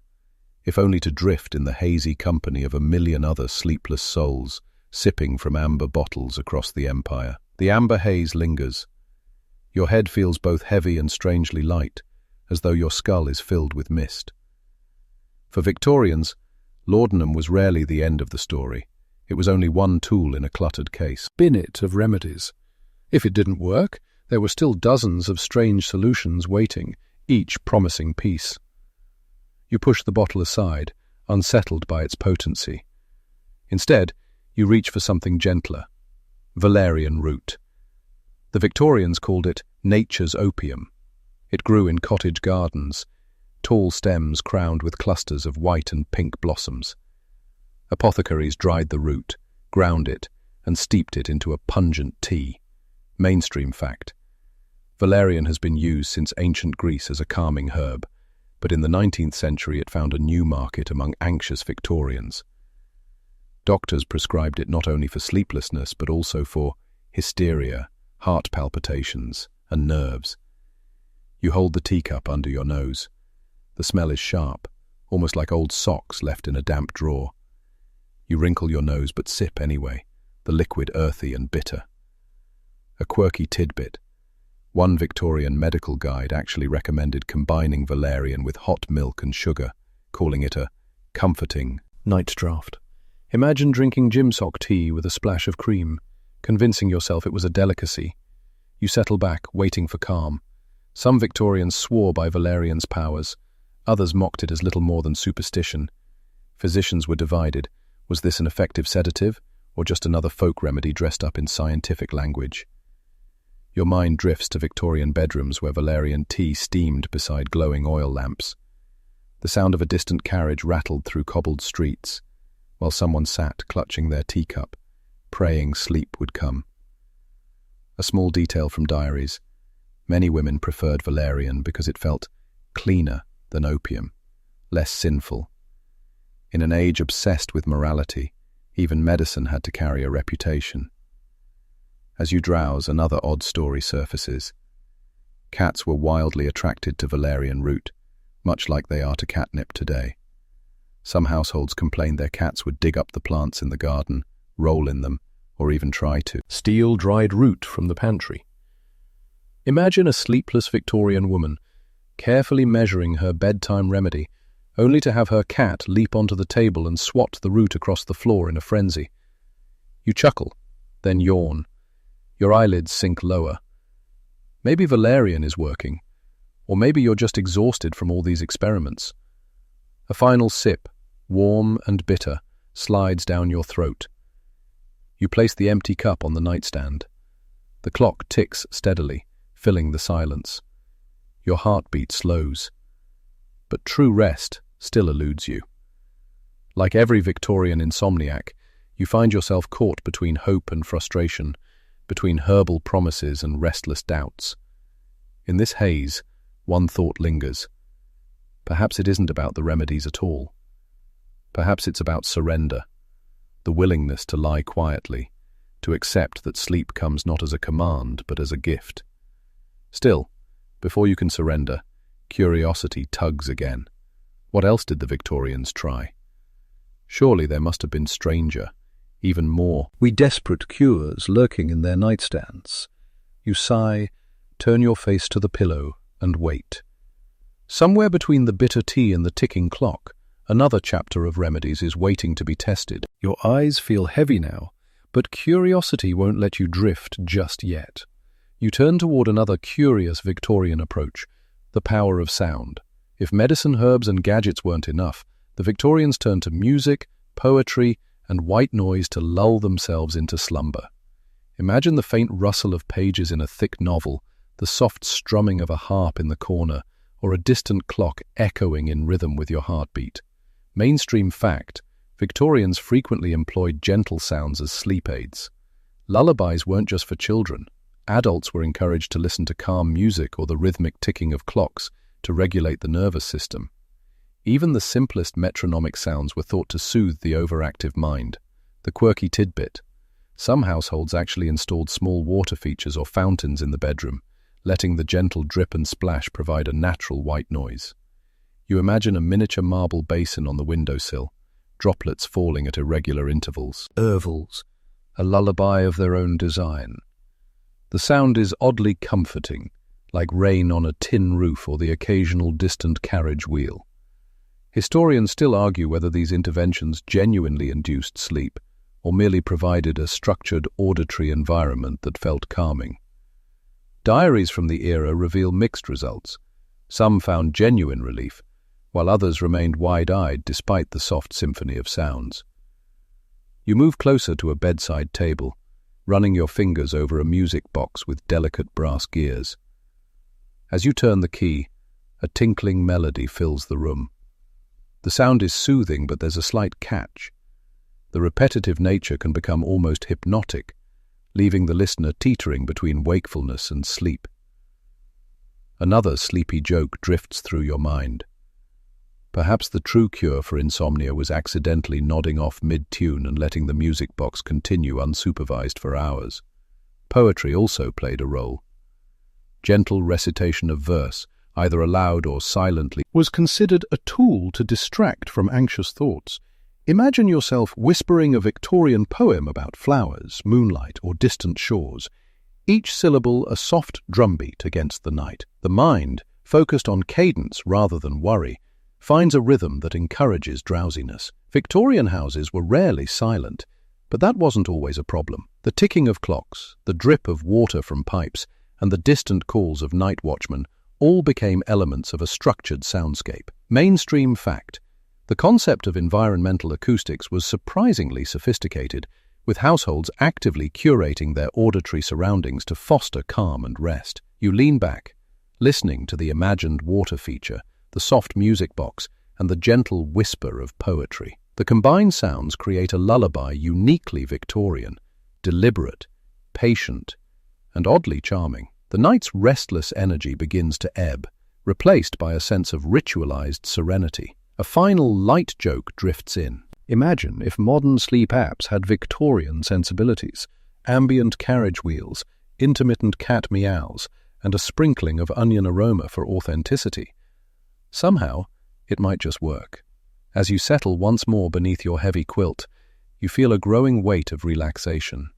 if only to drift in the hazy company of a million other sleepless souls, sipping from amber bottles across the empire. The amber haze lingers. Your head feels both heavy and strangely light, as though your skull is filled with mist. For Victorians, laudanum was rarely the end of the story. It was only one tool in a cluttered case. Binnet of remedies. If it didn't work, there were still dozens of strange solutions waiting, each promising peace. You push the bottle aside, unsettled by its potency. Instead, you reach for something gentler. Valerian root. The Victorians called it nature's opium. It grew in cottage gardens, tall stems crowned with clusters of white and pink blossoms. Apothecaries dried the root, ground it, and steeped it into a pungent tea. Mainstream fact. Valerian has been used since ancient Greece as a calming herb, but in the 19th century it found a new market among anxious Victorians. Doctors prescribed it not only for sleeplessness but also for hysteria, heart palpitations, and nerves. You hold the teacup under your nose. The smell is sharp, almost like old socks left in a damp drawer. You wrinkle your nose but sip anyway, the liquid earthy and bitter. A quirky tidbit. One Victorian medical guide actually recommended combining valerian with hot milk and sugar, calling it a comforting night draught. Imagine drinking gymsock tea with a splash of cream, convincing yourself it was a delicacy. You settle back, waiting for calm. Some Victorians swore by valerian's powers. Others mocked it as little more than superstition. Physicians were divided. Was this an effective sedative, or just another folk remedy dressed up in scientific language? Your mind drifts to Victorian bedrooms where valerian tea steamed beside glowing oil lamps. The sound of a distant carriage rattled through cobbled streets, while someone sat clutching their teacup, praying sleep would come. A small detail from diaries. Many women preferred valerian because it felt cleaner than opium, less sinful. In an age obsessed with morality, even medicine had to carry a reputation. As you drowse, another odd story surfaces. Cats were wildly attracted to valerian root, much like they are to catnip today. Some households complained their cats would dig up the plants in the garden, roll in them, or even try to steal dried root from the pantry. Imagine a sleepless Victorian woman carefully measuring her bedtime remedy, only to have her cat leap onto the table and swat the root across the floor in a frenzy. You chuckle, then yawn. Your eyelids sink lower. Maybe valerian is working, or maybe you're just exhausted from all these experiments. A final sip, warm and bitter, slides down your throat. You place the empty cup on the nightstand. The clock ticks steadily, filling the silence. Your heartbeat slows. But true rest still eludes you. Like every Victorian insomniac, you find yourself caught between hope and frustration, between herbal promises and restless doubts. In this haze, one thought lingers. Perhaps it isn't about the remedies at all. Perhaps it's about surrender, the willingness to lie quietly, to accept that sleep comes not as a command but as a gift. Still, before you can surrender, curiosity tugs again. What else did the Victorians try? Surely there must have been stranger, even more desperate cures lurking in their nightstands. You sigh, turn your face to the pillow, and wait. Somewhere between the bitter tea and the ticking clock, another chapter of remedies is waiting to be tested. Your eyes feel heavy now, but curiosity won't let you drift just yet. You turn toward another curious Victorian approach, the power of sound. If medicine, herbs, and gadgets weren't enough, the Victorians turned to music, poetry, and white noise to lull themselves into slumber. Imagine the faint rustle of pages in a thick novel, the soft strumming of a harp in the corner, or a distant clock echoing in rhythm with your heartbeat. Mainstream fact, Victorians frequently employed gentle sounds as sleep aids. Lullabies weren't just for children. Adults were encouraged to listen to calm music or the rhythmic ticking of clocks to regulate the nervous system. Even the simplest metronomic sounds were thought to soothe the overactive mind. The quirky tidbit: some households actually installed small water features or fountains in the bedroom, letting the gentle drip and splash provide a natural white noise. You imagine a miniature marble basin on the windowsill, droplets falling at irregular intervals. Ervils, a lullaby of their own design. The sound is oddly comforting, like rain on a tin roof or the occasional distant carriage wheel. Historians still argue whether these interventions genuinely induced sleep, or merely provided a structured auditory environment that felt calming. Diaries from the era reveal mixed results. Some found genuine relief, while others remained wide-eyed despite the soft symphony of sounds. You move closer to a bedside table, running your fingers over a music box with delicate brass gears. As you turn the key, a tinkling melody fills the room. The sound is soothing, but there's a slight catch. The repetitive nature can become almost hypnotic, leaving the listener teetering between wakefulness and sleep. Another sleepy joke drifts through your mind. Perhaps the true cure for insomnia was accidentally nodding off mid-tune and letting the music box continue unsupervised for hours. Poetry also played a role. Gentle recitation of verse, either aloud or silently, was considered a tool to distract from anxious thoughts. Imagine yourself whispering a Victorian poem about flowers, moonlight, or distant shores, each syllable a soft drumbeat against the night. The mind, focused on cadence rather than worry, finds a rhythm that encourages drowsiness. Victorian houses were rarely silent, but that wasn't always a problem. The ticking of clocks, the drip of water from pipes, and the distant calls of night watchmen all became elements of a structured soundscape. Mainstream fact: the concept of environmental acoustics was surprisingly sophisticated, with households actively curating their auditory surroundings to foster calm and rest. You lean back, listening to the imagined water feature, the soft music box, and the gentle whisper of poetry. The combined sounds create a lullaby uniquely Victorian, deliberate, patient, and oddly charming. The night's restless energy begins to ebb, replaced by a sense of ritualized serenity. A final light joke drifts in. Imagine if modern sleep apps had Victorian sensibilities. ambient carriage wheels, intermittent cat meows, and a sprinkling of onion aroma for authenticity. Somehow, it might just work. As you settle once more beneath your heavy quilt, you feel a growing weight of relaxation.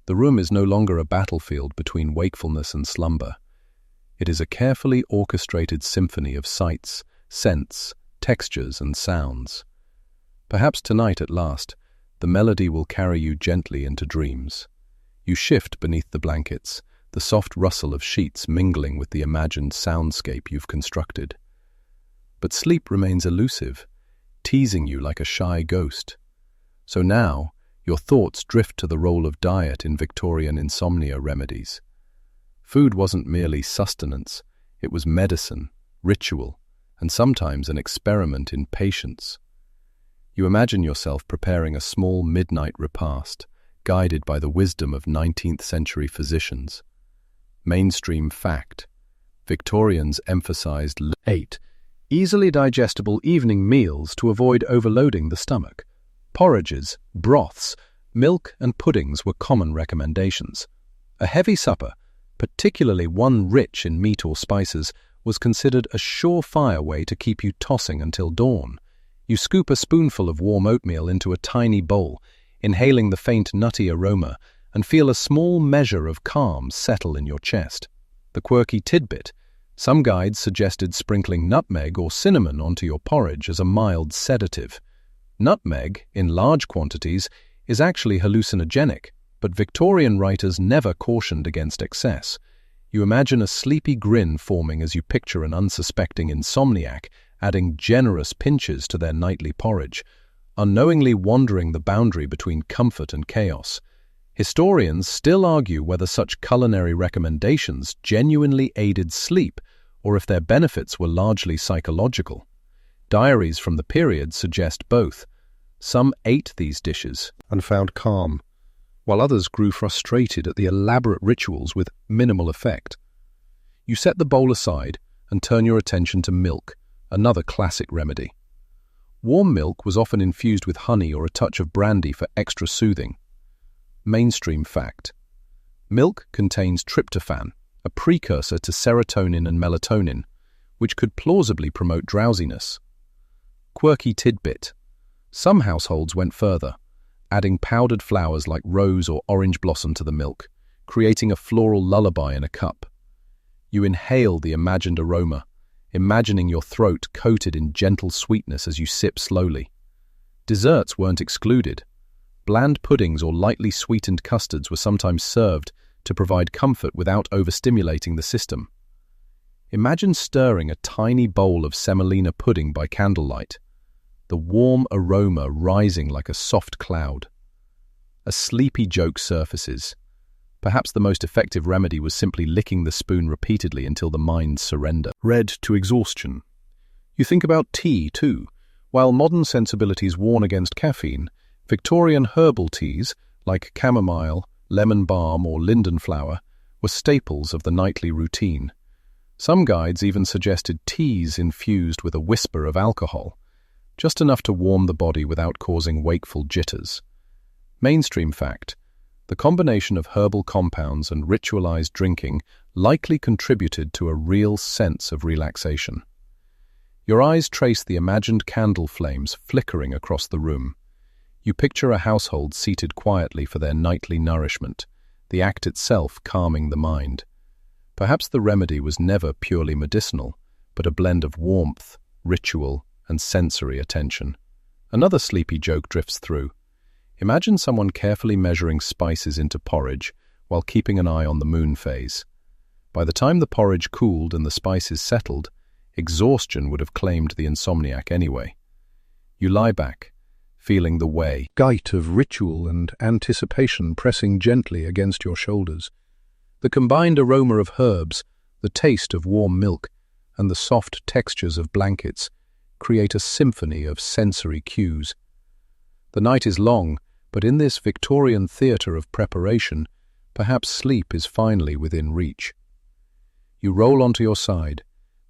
The room is no longer a battlefield between wakefulness and slumber. It is a carefully orchestrated symphony of sights, scents, textures, and sounds. Perhaps tonight at last, the melody will carry you gently into dreams. You shift beneath the blankets, the soft rustle of sheets mingling with the imagined soundscape you've constructed. But sleep remains elusive, teasing you like a shy ghost. So now, your thoughts drift to the role of diet in Victorian insomnia remedies. Food wasn't merely sustenance, it was medicine, ritual, and sometimes an experiment in patience. You imagine yourself preparing a small midnight repast, guided by the wisdom of 19th century physicians. Mainstream fact: Victorians emphasized 8. Easily digestible evening meals to avoid overloading the stomach. Porridges, broths, milk and puddings were common recommendations. A heavy supper, particularly one rich in meat or spices, was considered a surefire way to keep you tossing until dawn. You scoop a spoonful of warm oatmeal into a tiny bowl, inhaling the faint nutty aroma, and feel a small measure of calm settle in your chest. The quirky tidbit: some guides suggested sprinkling nutmeg or cinnamon onto your porridge as a mild sedative. Nutmeg, in large quantities, is actually hallucinogenic, but Victorian writers never cautioned against excess. You imagine a sleepy grin forming as you picture an unsuspecting insomniac adding generous pinches to their nightly porridge, unknowingly wandering the boundary between comfort and chaos. Historians still argue whether such culinary recommendations genuinely aided sleep or if their benefits were largely psychological. Diaries from the period suggest both. Some ate these dishes and found calm, while others grew frustrated at the elaborate rituals with minimal effect. You set the bowl aside and turn your attention to milk, another classic remedy. Warm milk was often infused with honey or a touch of brandy for extra soothing. Mainstream fact: milk contains tryptophan, a precursor to serotonin and melatonin, which could plausibly promote drowsiness. Quirky tidbit: some households went further, adding powdered flowers like rose or orange blossom to the milk, creating a floral lullaby in a cup. You inhale the imagined aroma, imagining your throat coated in gentle sweetness as you sip slowly. Desserts weren't excluded. Bland puddings or lightly sweetened custards were sometimes served to provide comfort without overstimulating the system. Imagine stirring a tiny bowl of semolina pudding by candlelight, the warm aroma rising like a soft cloud. A sleepy joke surfaces. Perhaps the most effective remedy was simply licking the spoon repeatedly until the mind surrendered. Read to exhaustion. You think about tea, too. While modern sensibilities warn against caffeine, Victorian herbal teas, like chamomile, lemon balm, or linden flower, were staples of the nightly routine. Some guides even suggested teas infused with a whisper of alcohol, just enough to warm the body without causing wakeful jitters. Mainstream fact: the combination of herbal compounds and ritualized drinking likely contributed to a real sense of relaxation. Your eyes trace the imagined candle flames flickering across the room. You picture a household seated quietly for their nightly nourishment, the act itself calming the mind. Perhaps the remedy was never purely medicinal, but a blend of warmth, ritual, and sensory attention. Another sleepy joke drifts through. Imagine someone carefully measuring spices into porridge while keeping an eye on the moon phase. By the time the porridge cooled and the spices settled, exhaustion would have claimed the insomniac anyway. You lie back, feeling the weight of ritual and anticipation pressing gently against your shoulders. The combined aroma of herbs, the taste of warm milk, and the soft textures of blankets create a symphony of sensory cues. The night is long, but in this Victorian theatre of preparation, perhaps sleep is finally within reach. You roll onto your side,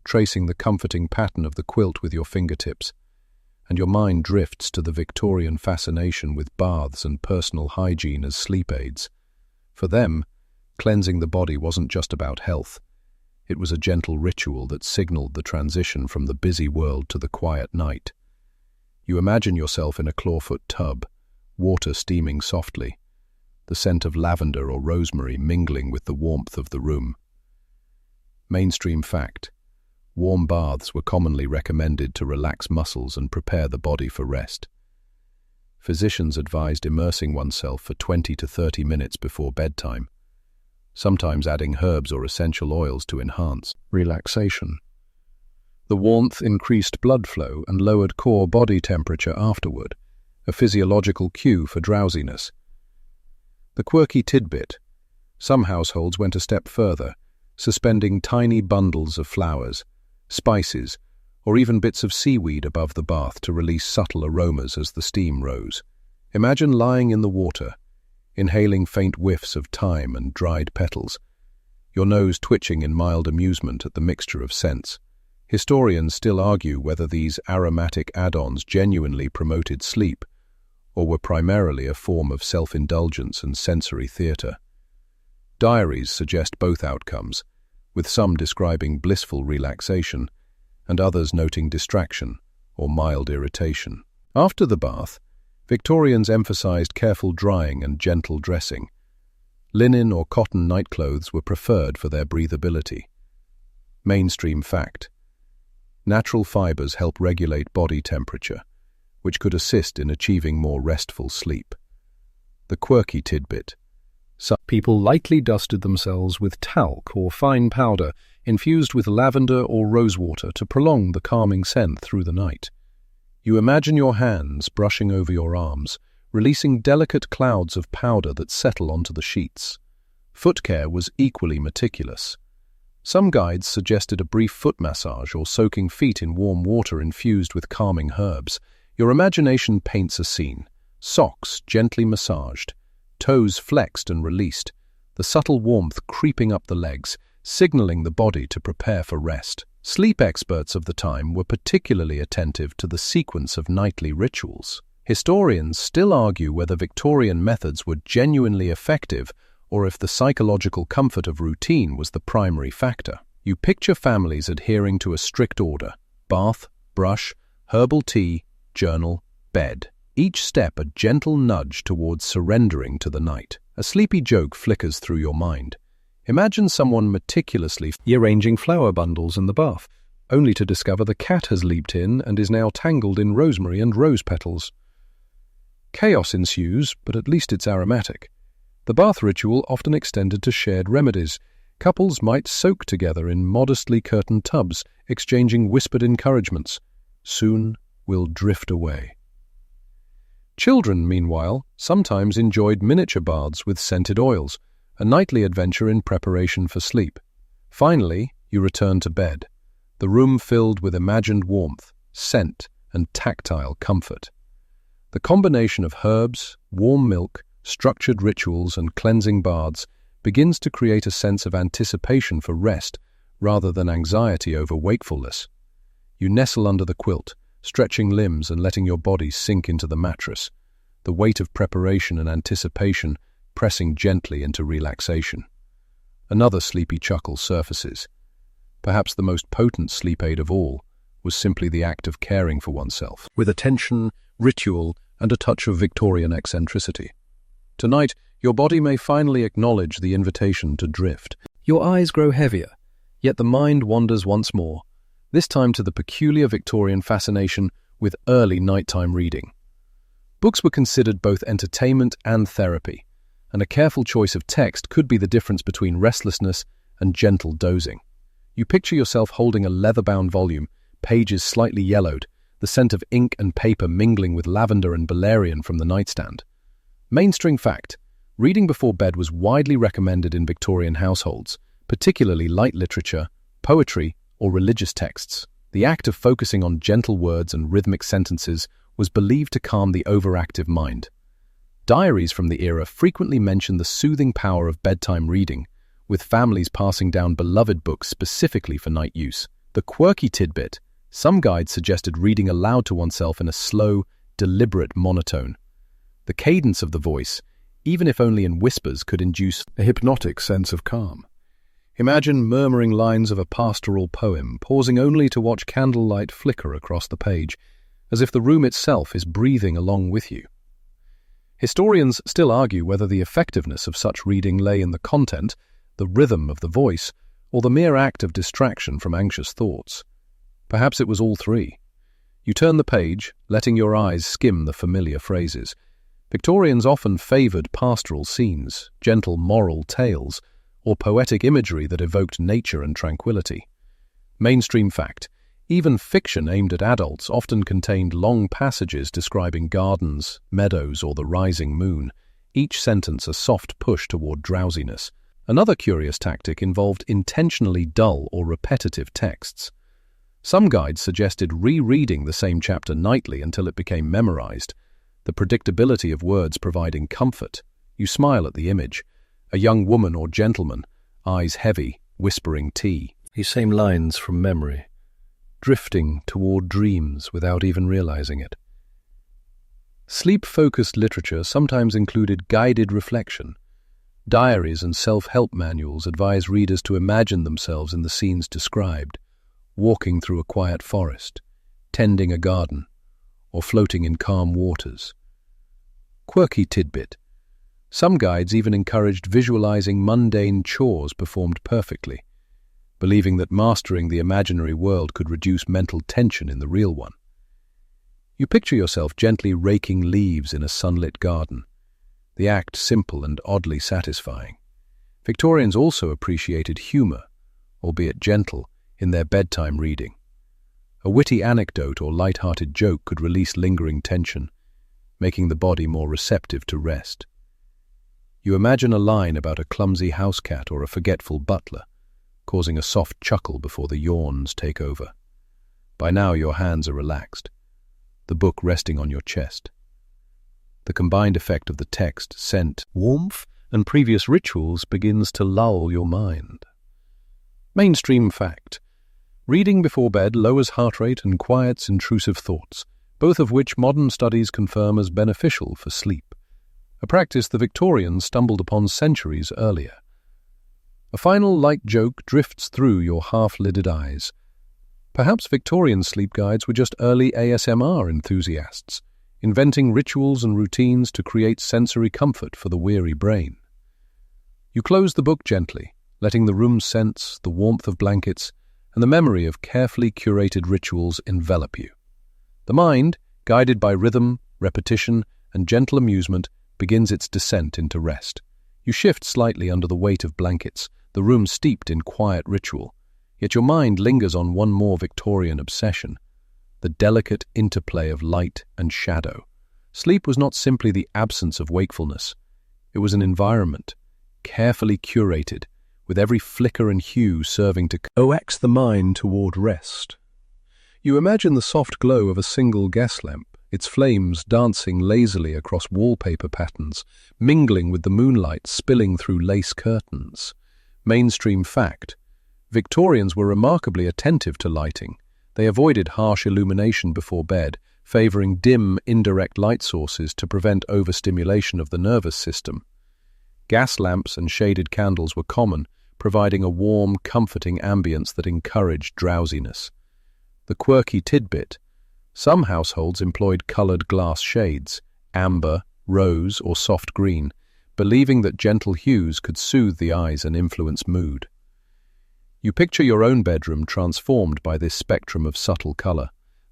tracing the comforting pattern of the quilt with your fingertips, and your mind drifts to the Victorian fascination with baths and personal hygiene as sleep aids. For them, cleansing the body wasn't just about health. It was a gentle ritual that signaled the transition from the busy world to the quiet night. You imagine yourself in a clawfoot tub, water steaming softly, the scent of lavender or rosemary mingling with the warmth of the room. Mainstream fact: warm baths were commonly recommended to relax muscles and prepare the body for rest. Physicians advised immersing oneself for 20 to 30 minutes before bedtime, sometimes adding herbs or essential oils to enhance relaxation. The warmth increased blood flow and lowered core body temperature afterward, a physiological cue for drowsiness. The quirky tidbit: some households went a step further, suspending tiny bundles of flowers, spices, or even bits of seaweed above the bath to release subtle aromas as the steam rose. Imagine lying in the water, inhaling faint whiffs of thyme and dried petals, your nose twitching in mild amusement at the mixture of scents. Historians still argue whether these aromatic add-ons genuinely promoted sleep, or were primarily a form of self-indulgence and sensory theatre. Diaries suggest both outcomes, with some describing blissful relaxation, and others noting distraction or mild irritation. After the bath, Victorians emphasized careful drying and gentle dressing. Linen or cotton nightclothes were preferred for their breathability. Mainstream fact: natural fibers help regulate body temperature, which could assist in achieving more restful sleep. The quirky tidbit: some people lightly dusted themselves with talc or fine powder infused with lavender or rosewater to prolong the calming scent through the night. You imagine your hands brushing over your arms, releasing delicate clouds of powder that settle onto the sheets. Foot care was equally meticulous. Some guides suggested a brief foot massage or soaking feet in warm water infused with calming herbs. Your imagination paints a scene: socks gently massaged, toes flexed and released, the subtle warmth creeping up the legs, signaling the body to prepare for rest. Sleep experts of the time were particularly attentive to the sequence of nightly rituals. Historians still argue whether Victorian methods were genuinely effective or if the psychological comfort of routine was the primary factor. You picture families adhering to a strict order: bath, brush, herbal tea, journal, bed. Each step a gentle nudge towards surrendering to the night. A sleepy joke flickers through your mind. Imagine someone meticulously arranging flower bundles in the bath, only to discover the cat has leaped in and is now tangled in rosemary and rose petals. Chaos ensues, but at least it's aromatic. The bath ritual often extended to shared remedies. Couples might soak together in modestly curtained tubs, exchanging whispered encouragements. Soon we'll drift away. Children, meanwhile, sometimes enjoyed miniature baths with scented oils, a nightly adventure in preparation for sleep. Finally, you return to bed, the room filled with imagined warmth, scent, and tactile comfort. The combination of herbs, warm milk, structured rituals, and cleansing baths begins to create a sense of anticipation for rest rather than anxiety over wakefulness. You nestle under the quilt, stretching limbs and letting your body sink into the mattress, the weight of preparation and anticipation pressing gently into relaxation. Another sleepy chuckle surfaces. Perhaps the most potent sleep aid of all was simply the act of caring for oneself, with attention, ritual, and a touch of Victorian eccentricity. Tonight, your body may finally acknowledge the invitation to drift. Your eyes grow heavier, yet the mind wanders once more, this time to the peculiar Victorian fascination with early nighttime reading. Books were considered both entertainment and therapy, and a careful choice of text could be the difference between restlessness and gentle dozing. You picture yourself holding a leather-bound volume, pages slightly yellowed, the scent of ink and paper mingling with lavender and valerian from the nightstand. Mainstream fact: reading before bed was widely recommended in Victorian households, particularly light literature, poetry, or religious texts. The act of focusing on gentle words and rhythmic sentences was believed to calm the overactive mind. Diaries from the era frequently mention the soothing power of bedtime reading, with families passing down beloved books specifically for night use. The quirky tidbit: some guides suggested reading aloud to oneself in a slow, deliberate monotone. The cadence of the voice, even if only in whispers, could induce a hypnotic sense of calm. Imagine murmuring lines of a pastoral poem, pausing only to watch candlelight flicker across the page, as if the room itself is breathing along with you. Historians still argue whether the effectiveness of such reading lay in the content, the rhythm of the voice, or the mere act of distraction from anxious thoughts. Perhaps it was all three. You turn the page, letting your eyes skim the familiar phrases. Victorians often favoured pastoral scenes, gentle moral tales, or poetic imagery that evoked nature and tranquility. Mainstream fact: even fiction aimed at adults often contained long passages describing gardens, meadows, or the rising moon, each sentence a soft push toward drowsiness. Another curious tactic involved intentionally dull or repetitive texts. Some guides suggested rereading the same chapter nightly until it became memorized, the predictability of words providing comfort. You smile at the image. A young woman or gentleman, eyes heavy, whispering tea. These same lines from memory, drifting toward dreams without even realizing it. Sleep-focused literature sometimes included guided reflection. Diaries and self-help manuals advise readers to imagine themselves in the scenes described, walking through a quiet forest, tending a garden, or floating in calm waters. Quirky tidbit: some guides even encouraged visualizing mundane chores performed perfectly, believing that mastering the imaginary world could reduce mental tension in the real one. You picture yourself gently raking leaves in a sunlit garden, the act simple and oddly satisfying. Victorians also appreciated humor, albeit gentle, in their bedtime reading. A witty anecdote or light-hearted joke could release lingering tension, making the body more receptive to rest. You imagine a line about a clumsy house cat or a forgetful butler, causing a soft chuckle before the yawns take over. By now your hands are relaxed, the book resting on your chest. The combined effect of the text, scent, warmth, and previous rituals begins to lull your mind. Mainstream fact: reading before bed lowers heart rate and quiets intrusive thoughts, both of which modern studies confirm as beneficial for sleep, a practice the Victorians stumbled upon centuries earlier. A final light joke drifts through your half-lidded eyes. Perhaps Victorian sleep guides were just early ASMR enthusiasts, inventing rituals and routines to create sensory comfort for the weary brain. You close the book gently, letting the room's scents, the warmth of blankets, and the memory of carefully curated rituals envelop you. The mind, guided by rhythm, repetition, and gentle amusement, begins its descent into rest. You shift slightly under the weight of blankets, the room steeped in quiet ritual, yet your mind lingers on one more Victorian obsession: the delicate interplay of light and shadow. Sleep was not simply the absence of wakefulness. It was an environment, carefully curated, with every flicker and hue serving to coax the mind toward rest. You imagine the soft glow of a single gas lamp, its flames dancing lazily across wallpaper patterns, mingling with the moonlight spilling through lace curtains. Mainstream fact: Victorians were remarkably attentive to lighting. They avoided harsh illumination before bed, favouring dim, indirect light sources to prevent overstimulation of the nervous system. Gas lamps and shaded candles were common, providing a warm, comforting ambience that encouraged drowsiness. The quirky tidbit: some households employed coloured glass shades, amber, rose, or soft green, believing that gentle hues could soothe the eyes and influence mood. You picture your own bedroom transformed by this spectrum of subtle colour,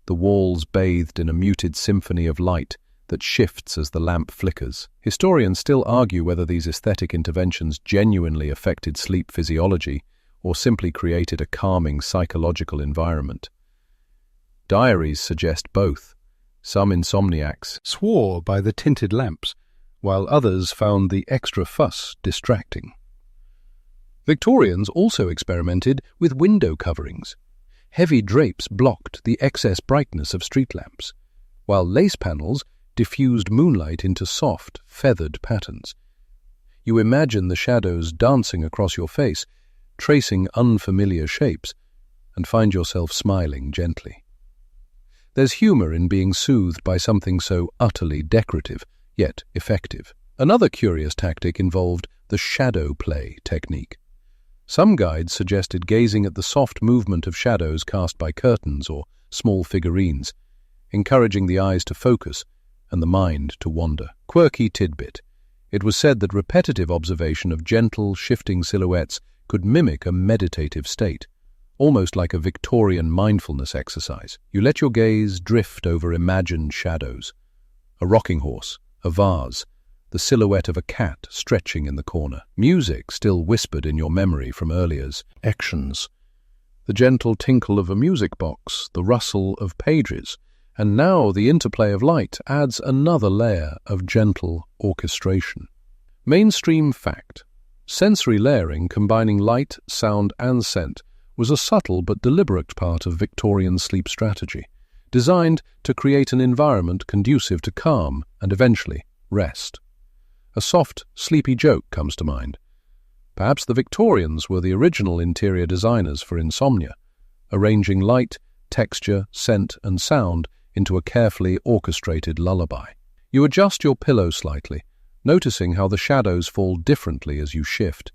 the walls bathed in a muted symphony of light that shifts as the lamp flickers. Historians still argue whether these aesthetic interventions genuinely affected sleep physiology or simply created a calming psychological environment. Diaries suggest both. Some insomniacs swore by the tinted lamps, while others found the extra fuss distracting. Victorians also experimented with window coverings. Heavy drapes blocked the excess brightness of street lamps, while lace panels diffused moonlight into soft, feathered patterns. You imagine the shadows dancing across your face, tracing unfamiliar shapes, and find yourself smiling gently. There's humour in being soothed by something so utterly decorative, yet effective. Another curious tactic involved the shadow play technique. Some guides suggested gazing at the soft movement of shadows cast by curtains or small figurines, encouraging the eyes to focus and the mind to wander. Quirky tidbit. It was said that repetitive observation of gentle, shifting silhouettes could mimic a meditative state, almost like a Victorian mindfulness exercise. You let your gaze drift over imagined shadows. A rocking horse, a vase, the silhouette of a cat stretching in the corner. Music still whispered in your memory from earlier actions. The gentle tinkle of a music box, the rustle of pages, and now the interplay of light adds another layer of gentle orchestration. Mainstream fact. Sensory layering combining light, sound and scent was a subtle but deliberate part of Victorian sleep strategy, designed to create an environment conducive to calm and eventually rest. A soft, sleepy joke comes to mind. Perhaps the Victorians were the original interior designers for insomnia, arranging light, texture, scent and sound into a carefully orchestrated lullaby. You adjust your pillow slightly, noticing how the shadows fall differently as you shift.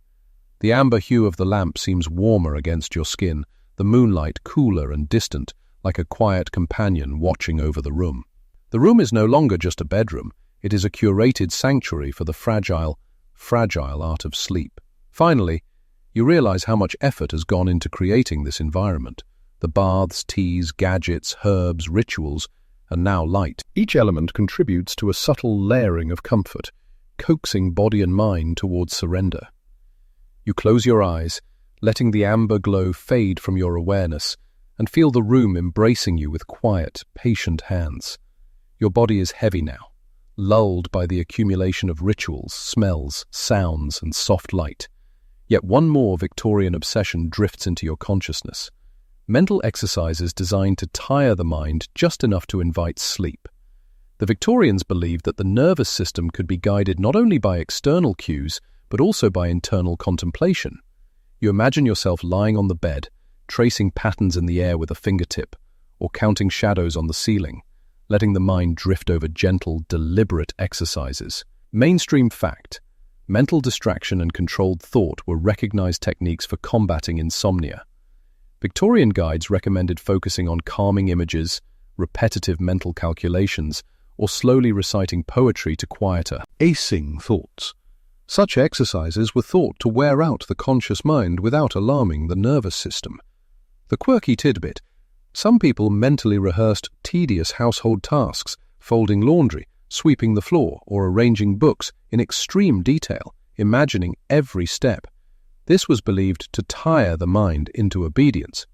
The amber hue of the lamp seems warmer against your skin, the moonlight cooler and distant, like a quiet companion watching over the room. The room is no longer just a bedroom, it is a curated sanctuary for the fragile art of sleep. Finally, you realize how much effort has gone into creating this environment. The baths, teas, gadgets, herbs, rituals, and now light. Each element contributes to a subtle layering of comfort, coaxing body and mind towards surrender. You close your eyes, letting the amber glow fade from your awareness, and feel the room embracing you with quiet, patient hands. Your body is heavy now, lulled by the accumulation of rituals, smells, sounds, and soft light. Yet one more Victorian obsession drifts into your consciousness. Mental exercises designed to tire the mind just enough to invite sleep. The Victorians believed that the nervous system could be guided not only by external cues, but also by internal contemplation. You imagine yourself lying on the bed, tracing patterns in the air with a fingertip, or counting shadows on the ceiling, letting the mind drift over gentle, deliberate exercises. Mainstream fact. Mental distraction and controlled thought were recognized techniques for combating insomnia. Victorian guides recommended focusing on calming images, repetitive mental calculations, or slowly reciting poetry to quieter, acing thoughts. Such exercises were thought to wear out the conscious mind without alarming the nervous system. The quirky tidbit. Some people mentally rehearsed tedious household tasks, folding laundry, sweeping the floor, or arranging books in extreme detail, imagining every step. This was believed to tire the mind into obedience.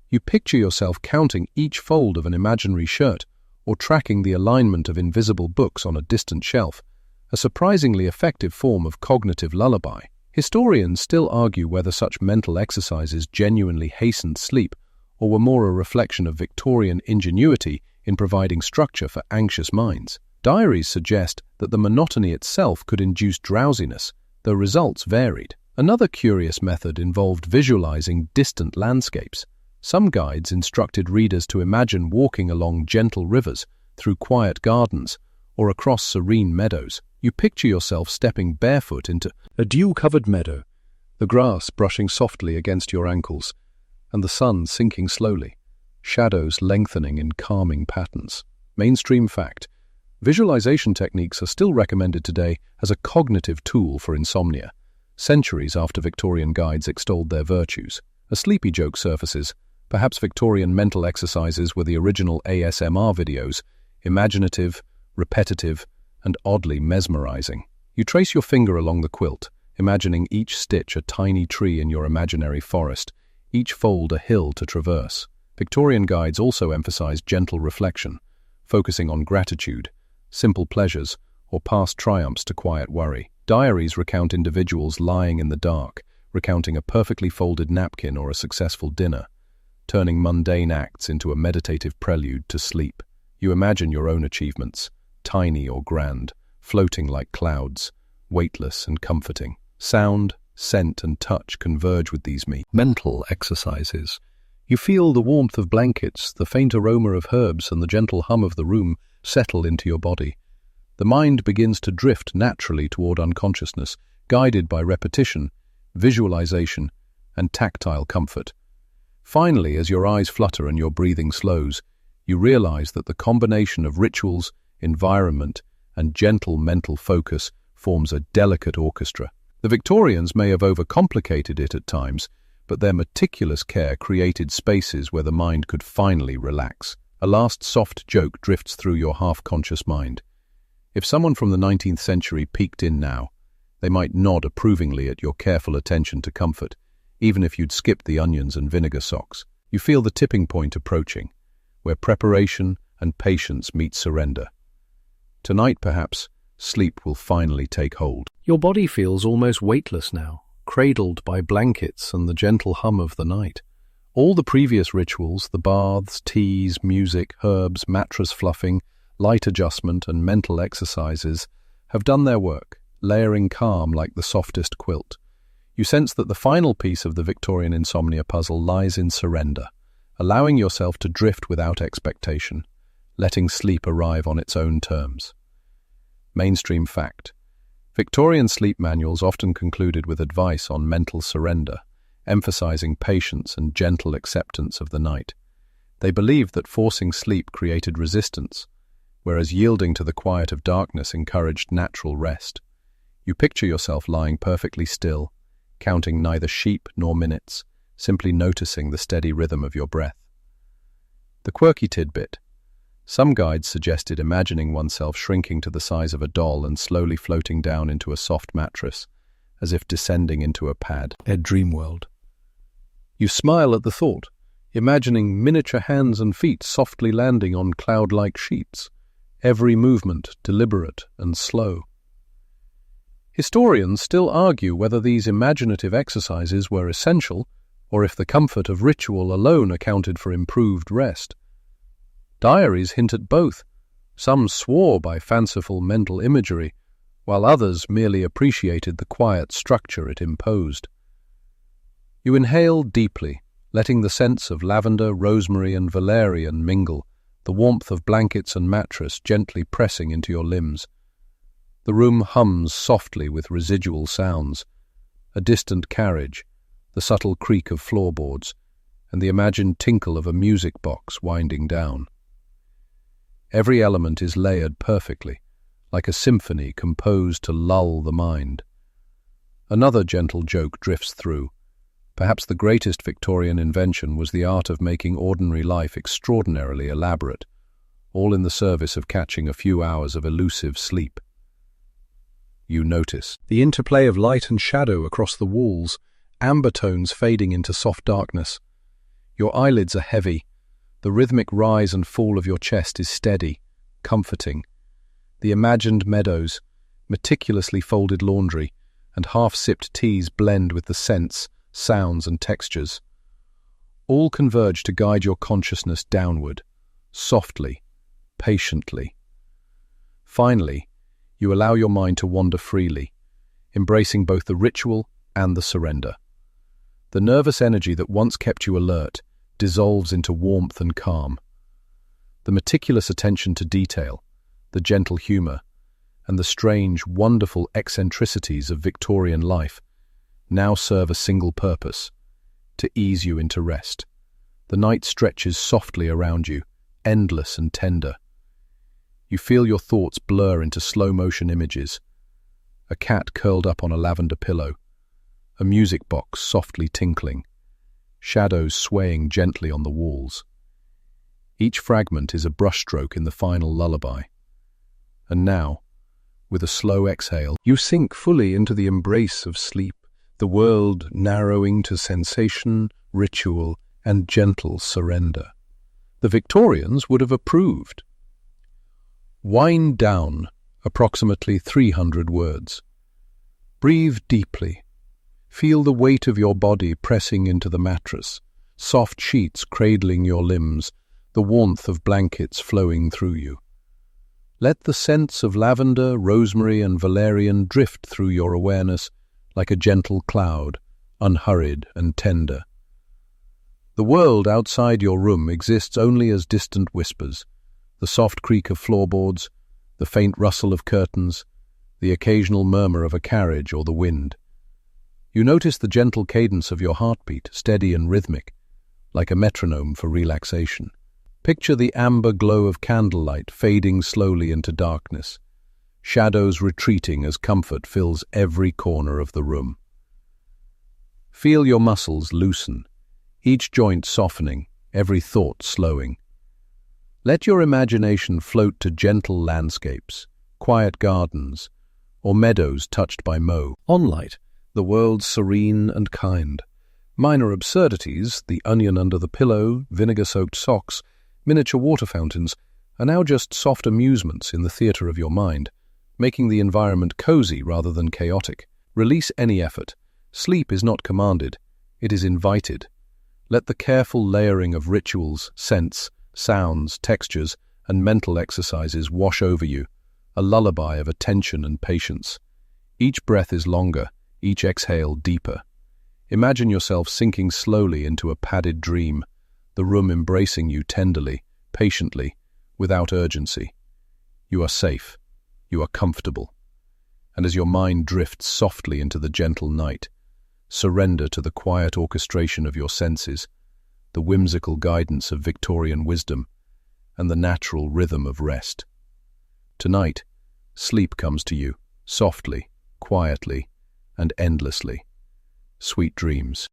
You picture yourself counting each fold of an imaginary shirt, or tracking the alignment of invisible books on a distant shelf, a surprisingly effective form of cognitive lullaby. Historians still argue whether such mental exercises genuinely hastened sleep, or were more a reflection of Victorian ingenuity in providing structure for anxious minds. Diaries suggest that the monotony itself could induce drowsiness, though results varied. Another curious method involved visualizing distant landscapes. Some guides instructed readers to imagine walking along gentle rivers, through quiet gardens, or across serene meadows. You picture yourself stepping barefoot into a dew-covered meadow, the grass brushing softly against your ankles, and the sun sinking slowly, shadows lengthening in calming patterns. Mainstream fact. Visualization techniques are still recommended today as a cognitive tool for insomnia, centuries after Victorian guides extolled their virtues. A sleepy joke surfaces. Perhaps Victorian mental exercises were the original ASMR videos, imaginative, repetitive, and oddly mesmerizing. You trace your finger along the quilt, imagining each stitch a tiny tree in your imaginary forest, each fold a hill to traverse. Victorian guides also emphasized gentle reflection, focusing on gratitude, simple pleasures, or past triumphs to quiet worry. Diaries recount individuals lying in the dark, recounting a perfectly folded napkin or a successful dinner, turning mundane acts into a meditative prelude to sleep. You imagine your own achievements, tiny or grand, floating like clouds, weightless and comforting. Sound, scent and touch converge with these mental exercises. You feel the warmth of blankets, the faint aroma of herbs and the gentle hum of the room settle into your body. The mind begins to drift naturally toward unconsciousness, guided by repetition, visualization, and tactile comfort. Finally, as your eyes flutter and your breathing slows, you realize that the combination of rituals, environment, and gentle mental focus forms a delicate orchestra. The Victorians may have overcomplicated it at times, but their meticulous care created spaces where the mind could finally relax. A last soft joke drifts through your half-conscious mind. If someone from the 19th century peeked in now, they might nod approvingly at your careful attention to comfort, even if you'd skipped the onions and vinegar socks. You feel the tipping point approaching, where preparation and patience meet surrender. Tonight, perhaps, sleep will finally take hold. Your body feels almost weightless now, cradled by blankets and the gentle hum of the night. All the previous rituals, the baths, teas, music, herbs, mattress fluffing, light adjustment, and mental exercises, have done their work, layering calm like the softest quilt. You sense that the final piece of the Victorian insomnia puzzle lies in surrender, allowing yourself to drift without expectation, letting sleep arrive on its own terms. Mainstream fact: Victorian sleep manuals often concluded with advice on mental surrender, emphasizing patience and gentle acceptance of the night. They believed that forcing sleep created resistance, whereas yielding to the quiet of darkness encouraged natural rest. You picture yourself lying perfectly still, counting neither sheep nor minutes, simply noticing the steady rhythm of your breath. The quirky tidbit: some guides suggested imagining oneself shrinking to the size of a doll and slowly floating down into a soft mattress, as if descending into a pad. Dream world. You smile at the thought, imagining miniature hands and feet softly landing on cloud-like sheets, every movement deliberate and slow. Historians still argue whether these imaginative exercises were essential, or if the comfort of ritual alone accounted for improved rest. Diaries hint at both. Some swore by fanciful mental imagery, while others merely appreciated the quiet structure it imposed. You inhale deeply, letting the scents of lavender, rosemary, and valerian mingle, the warmth of blankets and mattress gently pressing into your limbs. The room hums softly with residual sounds: a distant carriage, the subtle creak of floorboards, and the imagined tinkle of a music box winding down. Every element is layered perfectly, like a symphony composed to lull the mind. Another gentle joke drifts through. Perhaps the greatest Victorian invention was the art of making ordinary life extraordinarily elaborate, all in the service of catching a few hours of elusive sleep. You notice the interplay of light and shadow across the walls, amber tones fading into soft darkness. Your eyelids are heavy. The rhythmic rise and fall of your chest is steady, comforting. The imagined meadows, meticulously folded laundry, and half-sipped teas blend with the scents, sounds, and textures. All converge to guide your consciousness downward, softly, patiently. Finally, you allow your mind to wander freely, embracing both the ritual and the surrender. The nervous energy that once kept you alert dissolves into warmth and calm. The meticulous attention to detail, the gentle humor, and the strange, wonderful eccentricities of Victorian life now serve a single purpose: to ease you into rest. The night stretches softly around you, endless and tender. You feel your thoughts blur into slow-motion images: a cat curled up on a lavender pillow, a music box softly tinkling, shadows swaying gently on the walls. Each fragment is a brushstroke in the final lullaby. And now, with a slow exhale, you sink fully into the embrace of sleep, the world narrowing to sensation, ritual, and gentle surrender. The Victorians would have approved. Wind down, approximately 300 words. Breathe deeply. Feel the weight of your body pressing into the mattress, soft sheets cradling your limbs, the warmth of blankets flowing through you. Let the scents of lavender, rosemary, and valerian drift through your awareness like a gentle cloud, unhurried and tender. The world outside your room exists only as distant whispers: the soft creak of floorboards, the faint rustle of curtains, the occasional murmur of a carriage or the wind. You notice the gentle cadence of your heartbeat, steady and rhythmic, like a metronome for relaxation. Picture the amber glow of candlelight fading slowly into darkness, shadows retreating as comfort fills every corner of the room. Feel your muscles loosen, each joint softening, every thought slowing. Let your imagination float to gentle landscapes, quiet gardens, or meadows touched by mow. Onlight, the world serene and kind. Minor absurdities, the onion under the pillow, vinegar-soaked socks, miniature water fountains, are now just soft amusements in the theatre of your mind, making the environment cozy rather than chaotic. Release any effort. Sleep is not commanded, it is invited. Let the careful layering of rituals, scents, sounds, textures, and mental exercises wash over you, a lullaby of attention and patience. Each breath is longer, each exhale deeper. Imagine yourself sinking slowly into a padded dream, the room embracing you tenderly, patiently, without urgency. You are safe. You are comfortable. And as your mind drifts softly into the gentle night, surrender to the quiet orchestration of your senses, the whimsical guidance of Victorian wisdom, and the natural rhythm of rest. Tonight, sleep comes to you, softly, quietly, and endlessly. Sweet dreams.